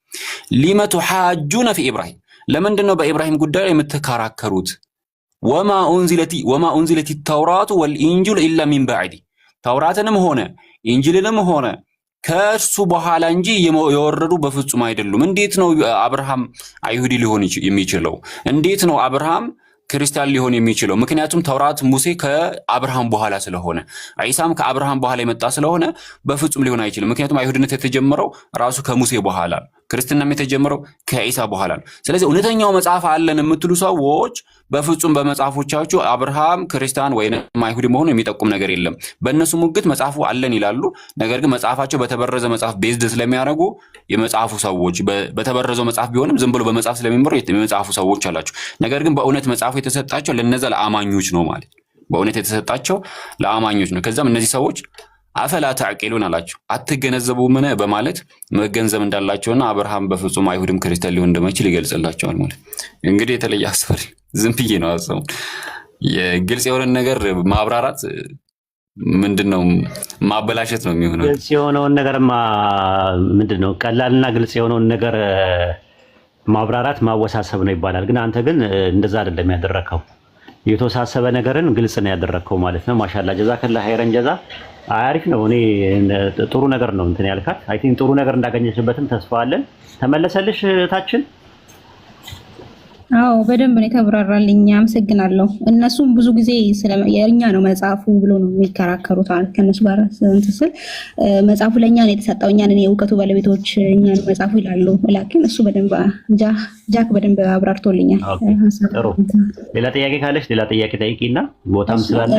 ሊመ ቱሐጁነ ፊ ኢብራሂም ለምንድን ነው በኢብራሂም ጉዳይ የምትከራከሩት ወማ ኡንዚለቲ ተውራቱ ወልኢንጂሉ ኢላ ሚን ባዕዲ ተውራትንም ሆነ ኢንጂልንም ሆነ ከእርሱ በኋላ እንጂ የወረዱ በፍጹም አይደሉም እንዴት ነው አብርሃም አይሁዲ ሊሆን የሚችለው እንዴት ነው አብርሃም ክርስቲያን ሊሆን የሚችለው ምክንያቱም ተውራት ሙሴ ከአብርሃም በኋላ ስለሆነ ኢሳም ከአብርሃም በኋላ የመጣ ስለሆነ በፍጹም ሊሆን አይችልም ምክንያቱም አይሁድነት የተጀመረው ራሱ ከሙሴ በኋላ ክርስትናም የተጀመረው ከኢሳ በኋላ ስለዚህ እውነተኛው መጽሐፍ አለን የምትሉ ሰዎች በፍጹም በመጽሐፎቻችሁ አብርሃም ክርስቲያን ወይንም አይሁዲ መሆኑን የሚጠቁም ነገር የለም በእነሱ ሙግት መጽሐፉ አለን ይላሉ ነገር ግን መጽሐፋቸው በተበረዘ መጽሐፍ ቤዝድ ስለሚያደርጉ የመጽሐፉ ሰዎች በተበረዘው መጽሐፍ ቢሆንም ዝም ብሎ በመጽሐፍ ስለሚመሩ የመጽሐፉ ሰዎች አላቸው ነገር ግን በእውነት መጽሐፉ የተሰጣቸው ለነዛ ለአማኞች ነው ማለት በእውነት የተሰጣቸው ለአማኞች ነው ከዛም እነዚህ ሰዎች አፈላ ተዕቂሉን አላቸው አትገነዘቡምን በማለት መገንዘብ እንዳላቸውና አብርሃም በፍጹም አይሁድም ክርስቲያን ሊሆን እንደማይችል ይገልጽላቸዋል ማለት እንግዲህ የተለየ አስተዋል ዝም ብዬ ነው አሰው የግልጽ የሆነ ነገር ማብራራት ምንድነው ማበላሸት ነው የሚሆነው ግልጽ የሆነውን ነገር ምንድነው ቀላልና ግልጽ የሆነውን ነገር ማብራራት ማወሳሰብ ነው ይባላል ግን አንተ ግን እንደዛ አይደለም ያደረከው የተወሳሰበ ነገርን ግልጽ ነው ያደረከው ማለት ነው ማሻአላ ጀዛከላህ ኸይረን ጀዛ አሪፍ ነው እኔ ጥሩ ነገር ነው እንትን ያልካት አይ ቲንክ ጥሩ ነገር እንዳገኘችበትም ተስፋ አለን ተመለሰልሽ ታችን አዎ በደንብ ነው ተብራራልኝ አመሰግናለሁ እነሱም ብዙ ጊዜ የኛ ነው መጽሐፉ ብሎ ነው የሚከራከሩት ከነሱ ጋር እንትን መጽሐፉ ለኛ ነው የተሰጠው እኛ ነን የእውቀቱ ባለቤቶች እኛ ነው መጽሐፉ ይላሉ ላኪን እሱ በደንብ ጃክ በደንብ አብራርቶልኛል ጥሩ ሌላ ጥያቄ ካለሽ ሌላ ጥያቄ ጠይቂና ቦታም ስላለ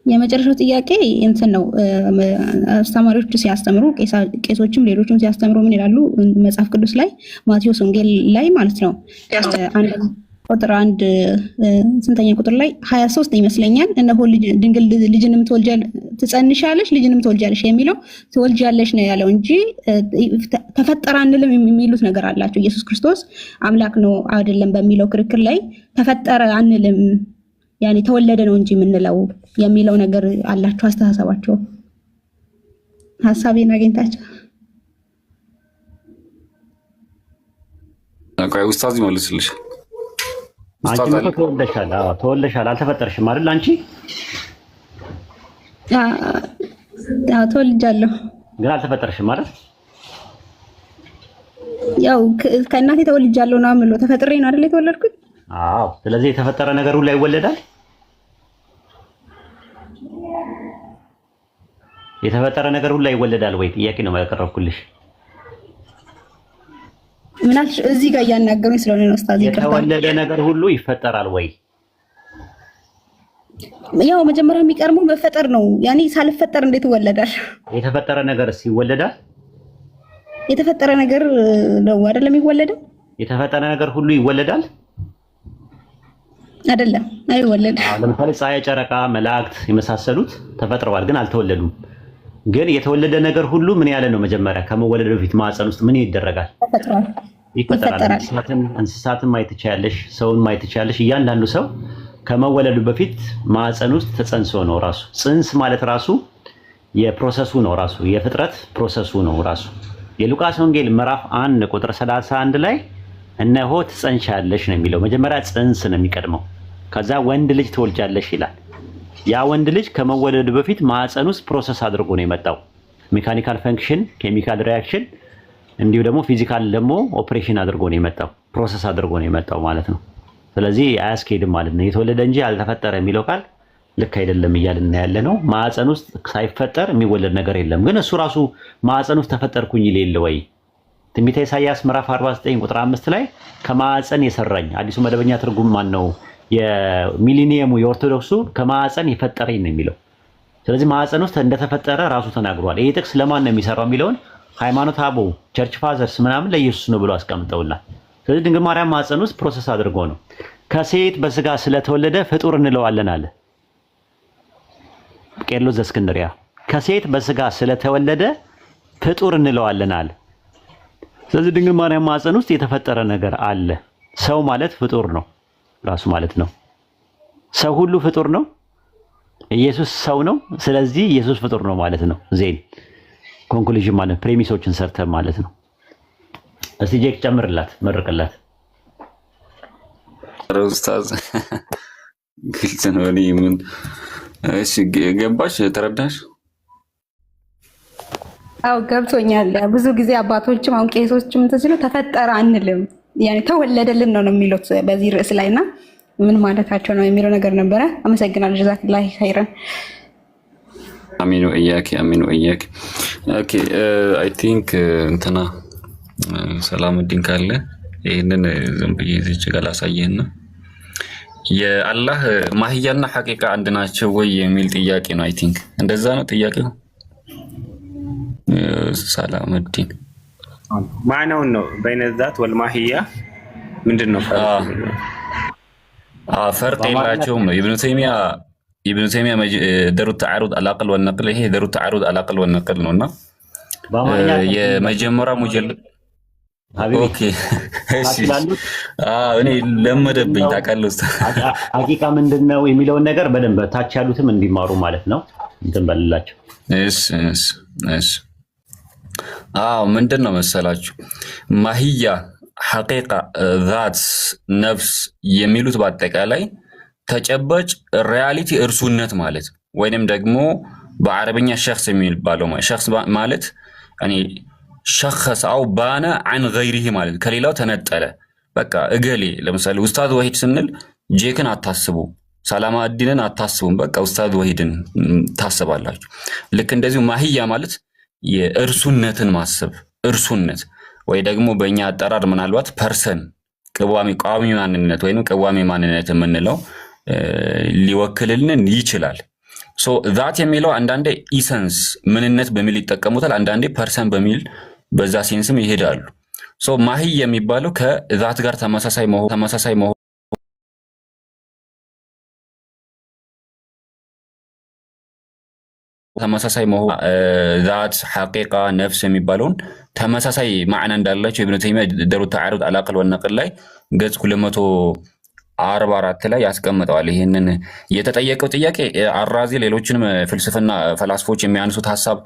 የመጨረሻው ጥያቄ እንትን ነው አስተማሪዎች ሲያስተምሩ ቄሶችም ሌሎችም ሲያስተምሩ ምን ይላሉ መጽሐፍ ቅዱስ ላይ ማቴዎስ ወንጌል ላይ ማለት ነው ቁጥር 1 ስንተኛ ቁጥር ላይ 23 ይመስለኛል እነሆ ድንግል ልጅንም ትጸንሻለሽ ልጅንም ትወልጃለሽ የሚለው ትወልጃለሽ ነው ያለው እንጂ ተፈጠረ አንልም የሚሉት ነገር አላቸው ኢየሱስ ክርስቶስ አምላክ ነው አይደለም በሚለው ክርክር ላይ ተፈጠረ አንልም ያኔ ተወለደ ነው እንጂ የምንለው የሚለው ነገር አላችሁ አስተሳሰባቸው ሐሳቤን አግኝታችሁ አቋይ ኡስታዝ ይመልስልሽ አንቺ ተወልደሻል አልተፈጠርሽም አይደል አንቺ ተወልጃለሁ ግን አልተፈጠርሽም አይደል ያው ከእናቴ ተወልጃለሁ ነው አምሎ ተፈጥሬ ነው አይደል የተወለድኩት አዎ ስለዚህ የተፈጠረ ነገር ሁሉ ይወለዳል የተፈጠረ ነገር ሁሉ ይወለዳል ወይ ጥያቄ ነው ያቀረብኩልሽ ምናልሽ እዚህ ጋር ያናገሩኝ ስለሆነ ነው ኡስታዝ የተወለደ ነገር ሁሉ ይፈጠራል ወይ ያው መጀመሪያ የሚቀርመው መፈጠር ነው ያኔ ሳልፈጠር እንዴት ይወለዳል የተፈጠረ ነገርስ ይወለዳል የተፈጠረ ነገር ነው አይደለም ይወለዳል የተፈጠረ ነገር ሁሉ ይወለዳል አይደለም አይወለድም ለምሳሌ ፀሐይ ጨረቃ መላእክት የመሳሰሉት ተፈጥረዋል ግን አልተወለዱም ግን የተወለደ ነገር ሁሉ ምን ያለ ነው መጀመሪያ ከመወለዱ በፊት ማዕፀን ውስጥ ምን ይደረጋል ይፈጠራል እንስሳትን ማየት ይቻላልሽ ሰውን ማየት ይቻላልሽ እያንዳንዱ ሰው ከመወለዱ በፊት ማዕፀን ውስጥ ተጸንሶ ነው ራሱ ጽንስ ማለት ራሱ የፕሮሰሱ ነው ራሱ የፍጥረት ፕሮሰሱ ነው ራሱ የሉቃስ ወንጌል ምዕራፍ 1 ቁጥር 31 ላይ እነሆ ትጸንሻለሽ ነው የሚለው መጀመሪያ ጽንስ ነው የሚቀድመው ከዛ ወንድ ልጅ ትወልጃለሽ ይላል ያ ወንድ ልጅ ከመወለዱ በፊት ማዕፀን ውስጥ ፕሮሰስ አድርጎ ነው የመጣው ሜካኒካል ፈንክሽን ኬሚካል ሪአክሽን እንዲሁ ደግሞ ፊዚካል ደግሞ ኦፕሬሽን አድርጎ ነው የመጣው ፕሮሰስ አድርጎ ነው የመጣው ማለት ነው ስለዚህ አያስኬድም ማለት ነው የተወለደ እንጂ አልተፈጠረ የሚለው ቃል ልክ አይደለም እያልን ያለ ነው ማዕፀን ውስጥ ሳይፈጠር የሚወለድ ነገር የለም ግን እሱ ራሱ ማዕፀን ውስጥ ተፈጠርኩኝ ይል ወይ ትንቢተ ኢሳይያስ ምዕራፍ 49 ቁጥር 5 ላይ ከማዕፀን የሰራኝ አዲሱ መደበኛ ትርጉም ማን ነው የሚሊኒየሙ የኦርቶዶክሱ ከማዕፀን የፈጠረኝ ነው የሚለው ስለዚህ ማዕፀን ውስጥ እንደተፈጠረ ራሱ ተናግሯል ይሄ ጥቅስ ለማን ነው የሚሰራው የሚለውን ሃይማኖት አበው ቸርች ፋዘርስ ምናምን ለኢየሱስ ነው ብሎ አስቀምጠውላል ስለዚህ ድንግል ማርያም ማዕፀን ውስጥ ፕሮሰስ አድርጎ ነው ከሴት በስጋ ስለተወለደ ፍጡር እንለዋለን አለ ቄርሎስ ዘእስክንድርያ ከሴት በስጋ ስለተወለደ ፍጡር እንለዋለን አለ። ስለዚህ ድንግል ማርያም ማህፀን ውስጥ የተፈጠረ ነገር አለ። ሰው ማለት ፍጡር ነው ራሱ ማለት ነው። ሰው ሁሉ ፍጡር ነው። ኢየሱስ ሰው ነው። ስለዚህ ኢየሱስ ፍጡር ነው ማለት ነው። ዜን ኮንክሉዥን ማለት ፕሬሚሶችን ሰርተ ማለት ነው። እስቲ ጄክ ጨምርላት፣ መርቅላት። ኡስታዝ ግልጽ ነው። እኔ ምን እሺ፣ ገባሽ? ተረዳሽ? አው ገብቶኛል። ብዙ ጊዜ አባቶችም አሁን ቄሶችም ተዝሎ ተፈጠረ አንልም፣ ያኔ ተወለደልን ነው የሚሉት በዚህ ርዕስ ላይና ምን ማለታቸው ነው የሚለው ነገር ነበረ። አመሰግናለሁ። ጀዛከላህ ኸይረን። አሚኑ እያኪ አሚኑ እያኪ። ኦኬ አይ ቲንክ እንትና ሰላሙዲን ካለ ይሄንን ዝም ብዬ እዚህ ጋር ላሳየህና የአላህ ማህያና ሐቂቃ አንድ ናቸው ወይ የሚል ጥያቄ ነው። አይ ቲንክ እንደዛ ነው ጥያቄው። ሰላሙዲን ማዕናውን ነው በይነ ዛት ወልማህያ ምንድን ነው? ፈርቅ የላቸውም ነው። ኢብኑ ተይሚያ ደሩ ተዓሩድ አልአቅል ወነቅል፣ ይሄ ደሩ ተዓሩድ አልአቅል ወነቅል ነውና የመጀመሪያ ሙጀለድ ኦኬ እሺ። እኔ ለመደብኝ ታውቃለህ ኡስታዝ። ሐቂቃ ምንድነው የሚለውን ነገር በደንብ ታች ያሉትም እንዲማሩ ማለት ነው። እንትን በልላቸው። እሺ ምንድን ነው መሰላችሁ ማህያ ሐቂቃ ዛት ነፍስ የሚሉት በአጠቃላይ ተጨባጭ ሪያሊቲ እርሱነት ማለት ወይንም ደግሞ በአረብኛ ሸخص የሚባለው ሸخص ማለት እኔ ሸخص አው ባነ عن غيره ማለት ከሌላው ተነጠለ። በቃ እገሌ ለምሳሌ ኡስታዝ ወሂድ ስንል ጄክን አታስቡ፣ ሰላማዲንን አታስቡም። በቃ ኡስታዝ ወሂድን ታስባላችሁ። ልክ እንደዚሁ ማህያ ማለት የእርሱነትን ማሰብ እርሱነት ወይ ደግሞ በእኛ አጠራር ምናልባት ፐርሰን ቋሚ ማንነት ወይም ቀዋሚ ማንነት የምንለው ሊወክልልን ይችላል። ሶ ዛት የሚለው አንዳንዴ ኢሰንስ ምንነት በሚል ይጠቀሙታል፣ አንዳንዴ ፐርሰን በሚል በዛ ሴንስም ይሄዳሉ። ሶ ማህይ የሚባለው ከዛት ጋር ተመሳሳይ መሆን ዛት ሐቂቃ ነፍስ የሚባለውን ተመሳሳይ ማዕና እንዳላቸው ኢብኑ ተይሚያ ደሩ ተዓሩድ አልአቅል ወነቅል ላይ ገጽ 244 ላይ ያስቀምጠዋል። ይሄንን የተጠየቀው ጥያቄ አራዚ ሌሎችንም ፍልስፍና ፈላስፎች የሚያነሱት ሐሳብ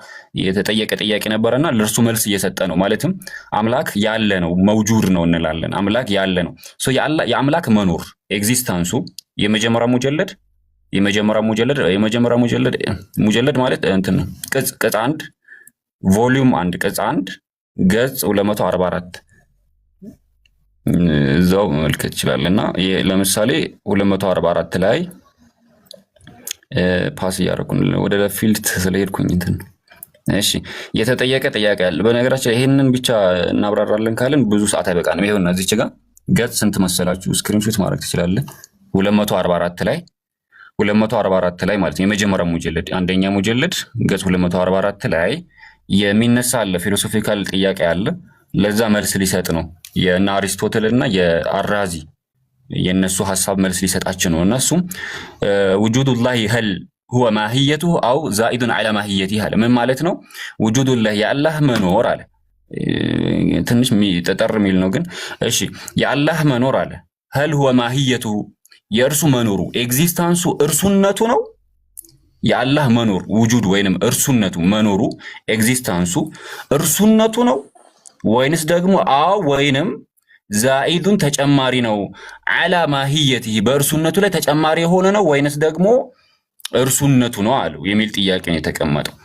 የተጠየቀ ጥያቄ ነበርና ለርሱ መልስ እየሰጠ ነው። ማለትም አምላክ ያለ ነው፣ መውጁድ ነው እንላለን። አምላክ ያለ ነው። ሶ የአምላክ መኖር ኤግዚስተንሱ የመጀመሪያ ሙጀለድ ማለት እንትን ነው። ቅጽ 1 ቮሊዩም 1 ቅጽ 1 ገጽ 244 እዛው መልከት ይችላልና ለምሳሌ 244 ላይ ፓስ ያደርጉን ወደ ፊልድ ስለሄድኩኝ እንትን እሺ የተጠየቀ ጥያቄ አለ። በነገራችን ይሄንን ብቻ እናብራራለን ካልን ብዙ ሰዓት አይበቃንም። ይሄውና እዚች ጋር ገጽ ስንት መሰላችሁ? ስክሪንሾት ማድረግ ትችላለህ። 244 ላይ ማለት ነው የመጀመሪያው ሙጀለድ አንደኛ ሙጀለድ ገጽ 244 ላይ የሚነሳ አለ ፊሎሶፊካል ጥያቄ አለ። ለዛ መልስ ሊሰጥ ነው የና አሪስቶትል እና የአራዚ የነሱ ሐሳብ መልስ ሊሰጣቸው ነው። እነሱም ውጁዱላህ هل هو ማህየቱ አው ዛኢዱን على ማህየቲ አለ። ምን ማለት ነው? ውጁዱላህ የአላህ መኖር አለ። ትንሽ ተጠር የሚል ነው ግን እሺ የአላህ መኖር አለ هل هو ማህየቱ የእርሱ መኖሩ ኤግዚስተንሱ እርሱነቱ ነው። የአላህ መኖር ውጁድ ወይንም እርሱነቱ መኖሩ ኤግዚስተንሱ እርሱነቱ ነው ወይንስ ደግሞ ወይንም ዛኢዱን ተጨማሪ ነው አላ ማህየቲ በእርሱነቱ ላይ ተጨማሪ የሆነ ነው ወይንስ ደግሞ እርሱነቱ ነው አሉ የሚል ጥያቄ ነው የተቀመጠው።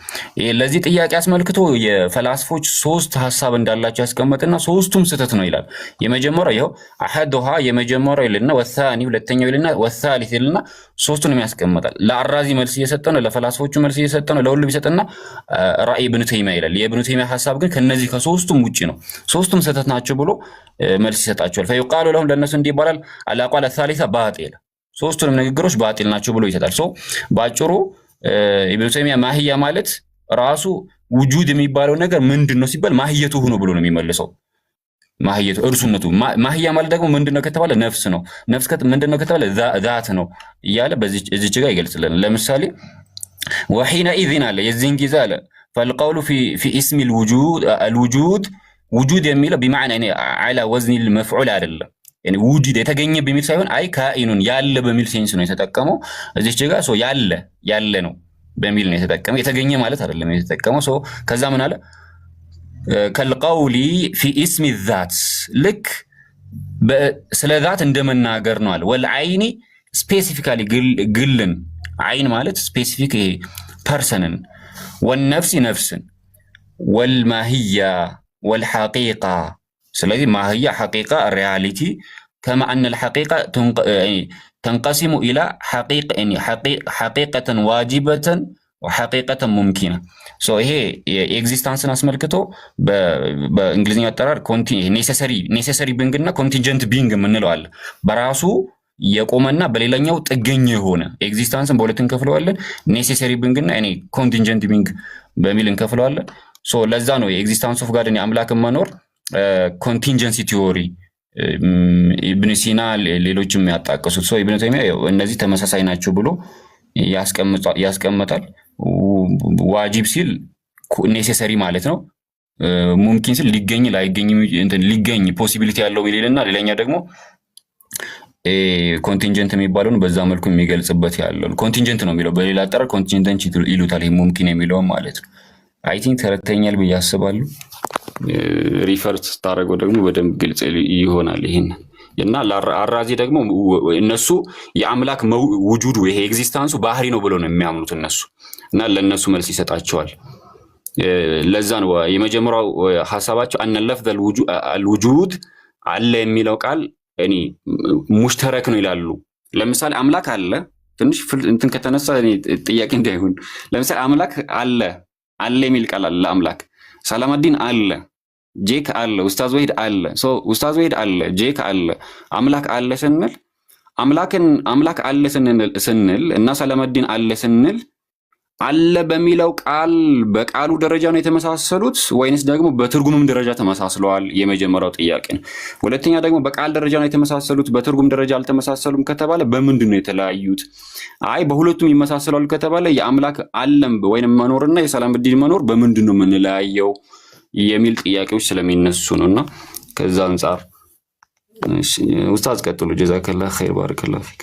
ለዚህ ጥያቄ አስመልክቶ የፈላስፎች ሶስት ሐሳብ እንዳላቸው ያስቀመጥና ሶስቱም ስህተት ነው ይላል። የመጀመሪያው ይሄው አሐዱሃ የመጀመሪያው ይልና ወሳኒ ሁለተኛው ይልና ወሳሊት ይልና ሶስቱንም ያስቀምጣል። ለአራዚ መልስ እየሰጠ ነው፣ ለፈላስፎቹ መልስ እየሰጠ ነው፣ ለሁሉም ይሰጥና ራእይ ኢብኑ ተይሚያ ይላል። የኢብኑ ተይሚያ ሐሳብ ግን ከነዚህ ከሶስቱም ውጪ ነው፣ ሶስቱም ስህተት ናቸው ብሎ መልስ ይሰጣቸዋል። ፈይቃሉ ለሁም ለነሱ እንዲህ ይባላል አልአቋል الثالثه باطل ሶስቱንም ንግግሮች ባጢል ናቸው ብሎ ይሰጣል። ባጭሩ ኢብኑ ተይሚያ ማህያ ማለት ራሱ ውጁድ የሚባለው ነገር ምንድነው ሲባል ማህየቱ ሆኖ ብሎ ነው የሚመልሰው። ማህየቱ እርሱነቱ። ማህያ ማለት ደግሞ ምንድነው ከተባለ ነፍስ ነው። ነፍስ ምንድነው ከተባለ ዛት ነው እያለ በዚህ ጋር ይገልጽልናል። ለምሳሌ وحينئذ على يزين جزالة فالقول في اسم الوجود وجود يميل بمعنى يعني على وزن المفعول على يعني وجود يتجنب بميل سايون أي كائن يال بميل سينس يتتكمو زي شجع سو يال نو بميل يتتكمو يتجنب مالت هذا اللي يتتكمو سو كذا من على كالقول في اسم الذات لك سلا ذات عندما ناقرنوال والعين specifically قلن عين مالت specific person والنفس نفس والماهية والحقيقة سلذي ماهية حقيقة الرياليتي كما أن الحقيقة تنقسم إلى حقيقة يعني حقيقة واجبة وحقيقة ممكنة so هي existence ناس ملكته بإنجليزية ترى necessary بينجنا contingent being منلو على براسو يقومنا بليلانيو تغني هنا ኤግዚስተንስን በሁለት እንከፍለዋለን ኔሴሰሪ ቢንግና እኔ ኮንቲንጀንት ቢንግ በሚል እንከፍለዋለን ሶ ለዛ ነው የኤግዚስተንስ ኦፍ ጋድ አምላክ መኖር ኮንቲንጀንሲ ቲዮሪ ኢብኑ ሲና ሌሎችም ያጣቀሱት ሶ ኢብኑ ተይሚያ እነዚህ ተመሳሳይ ናቸው ብሎ ያስቀምጣል ዋጂብ ሲል ኔሴሰሪ ማለት ነው ሙምኪን ሲል ሊገኝ ላይገኝ እንትን ሊገኝ ፖሲቢሊቲ ያለው ይልና ሌላኛ ደግሞ ኮንቲንጀንት የሚባለውን በዛ መልኩ የሚገልጽበት ያለው ኮንቲንጀንት ነው የሚለው በሌላ አጠራር ኮንቲንጀንት ይሉታል ይሄ ሙምኪን የሚለው ማለት ነው አይ ቲንክ ተረተኛል ብዬ አስባለሁ ሪፈርስ ታረገው ደግሞ በደንብ ግልጽ ይሆናል ይሄን እና አራዚ ደግሞ እነሱ የአምላክ ውጁዱ ይሄ ኤግዚስተንሱ ባህሪ ነው ብለው ነው የሚያምኑት እነሱ እና ለነሱ መልስ ይሰጣቸዋል ለዛ ነው የመጀመሪያው ሐሳባቸው አን ለፍዝ الوجود አለ የሚለው ቃል እኔ ሙሽተረክ ነው ይላሉ ለምሳሌ አምላክ አለ ትንሽ እንትን ከተነሳ እኔ ጥያቄ እንዳይሆን ለምሳሌ አምላክ አለ የሚል ቃል አለ አምላክ ሰላማዲን አለ ጄክ አለ ኡስታዝ ወሂድ አለ ሶ ኡስታዝ ወሂድ አለ ጄክ አለ አምላክ አለ ስንል አምላክ አለ ስንል እና ሰላማዲን አለ ስንል አለ በሚለው ቃል በቃሉ ደረጃ ነው የተመሳሰሉት ወይንስ ደግሞ በትርጉምም ደረጃ ተመሳስለዋል የመጀመሪያው ጥያቄ ነው ሁለተኛ ደግሞ በቃል ደረጃ ነው የተመሳሰሉት በትርጉም ደረጃ አልተመሳሰሉም ከተባለ በምንድን ነው የተለያዩት አይ በሁለቱም ይመሳሰላሉ ከተባለ የአምላክ አለም ወይንም መኖርና የሰላምዲን መኖር በምንድን ነው የምንለያየው የሚል ጥያቄዎች ስለሚነሱ ነውና ከዛ አንፃር ኡስታዝ ቀጥሉ ጀዛከላህ ኸይር ባረከላሁ ፊክ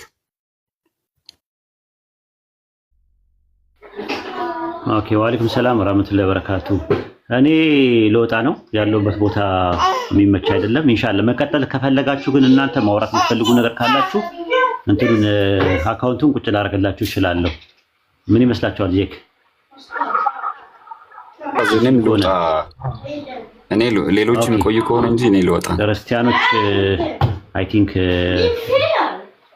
ኦኬ ወአለይኩም ሰላም ወራህመቱላሂ ወበረካቱ እኔ ለወጣ ነው ያለውበት ቦታ የሚመች አይደለም ኢንሻአላህ መቀጠል ከፈለጋችሁ ግን እናንተ ማውራት የምትፈልጉ ነገር ካላችሁ እንትሉን አካውንቱን ቁጭ ላደርግላችሁ እችላለሁ ምን ይመስላችኋል ጄክ አዘንም ለወጣ እኔ ሌሎች የሚቆዩ ከሆነ እንጂ እኔ ለወጣ ክርስቲያኖች አይ ቲንክ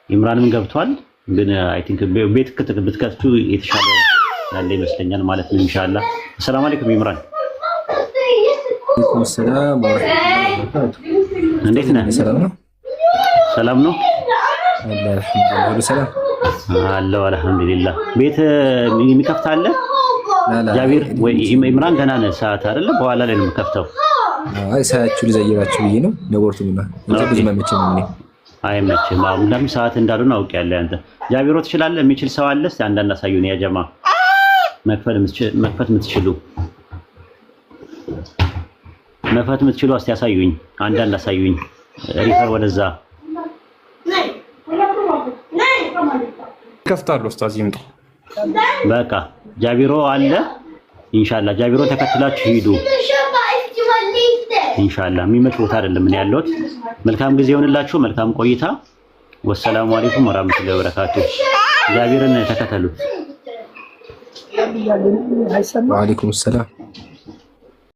ኢምራንም ገብቷል ግን አይ ቲንክ ቤት ብትከፍቱ የተሻለ ያለ ይመስለኛል ማለት ነው ኢንሻአላህ ሰላም አለይኩም ኢምራን ወአለይኩም ሰላም ወራህመቱላሂ ወበረካቱ እንዴት ነህ ሰላም ነው አልሐምዱሊላህ ሰላም አለው አልሐምዱሊላህ ቤት የሚከፍት አለ ጃቢር ወይ ኢምራን ገና ነው ሰዓት አይደለ በኋላ ላይ ነው የምከፍተው አይ ሰዓቱ ልዘይራችሁ ብዬ ነው ለወርቱና ብዙ መመቸኝ ነው አይመችም አሁን ሰዓት እንዳሉን አውቄያለሁ አንተ ጃቢሮ ትችላለህ የሚችል ሰው አለ እስቲ አንዳንድ አሳዩኝ ያ ጀማ መክፈት የምትችሉ እስቲ አሳዩኝ አንዳንድ አሳዩኝ ሪፈር ወደዛ ከፍታለሁ ኡስታዝ ይምጡ በቃ ጃቢሮ አለ ኢንሻአላህ ጃቢሮ ተከትላችሁ ሂዱ ኢንሻአላህ የሚመች ቦታ አይደለም ምን ያለውት መልካም ጊዜ ይሁንላችሁ መልካም ቆይታ ወሰላሙ አለይኩም ወራህመቱላሂ ወበረካቱ ጃቢርን ተከተሉት وعليكم السلام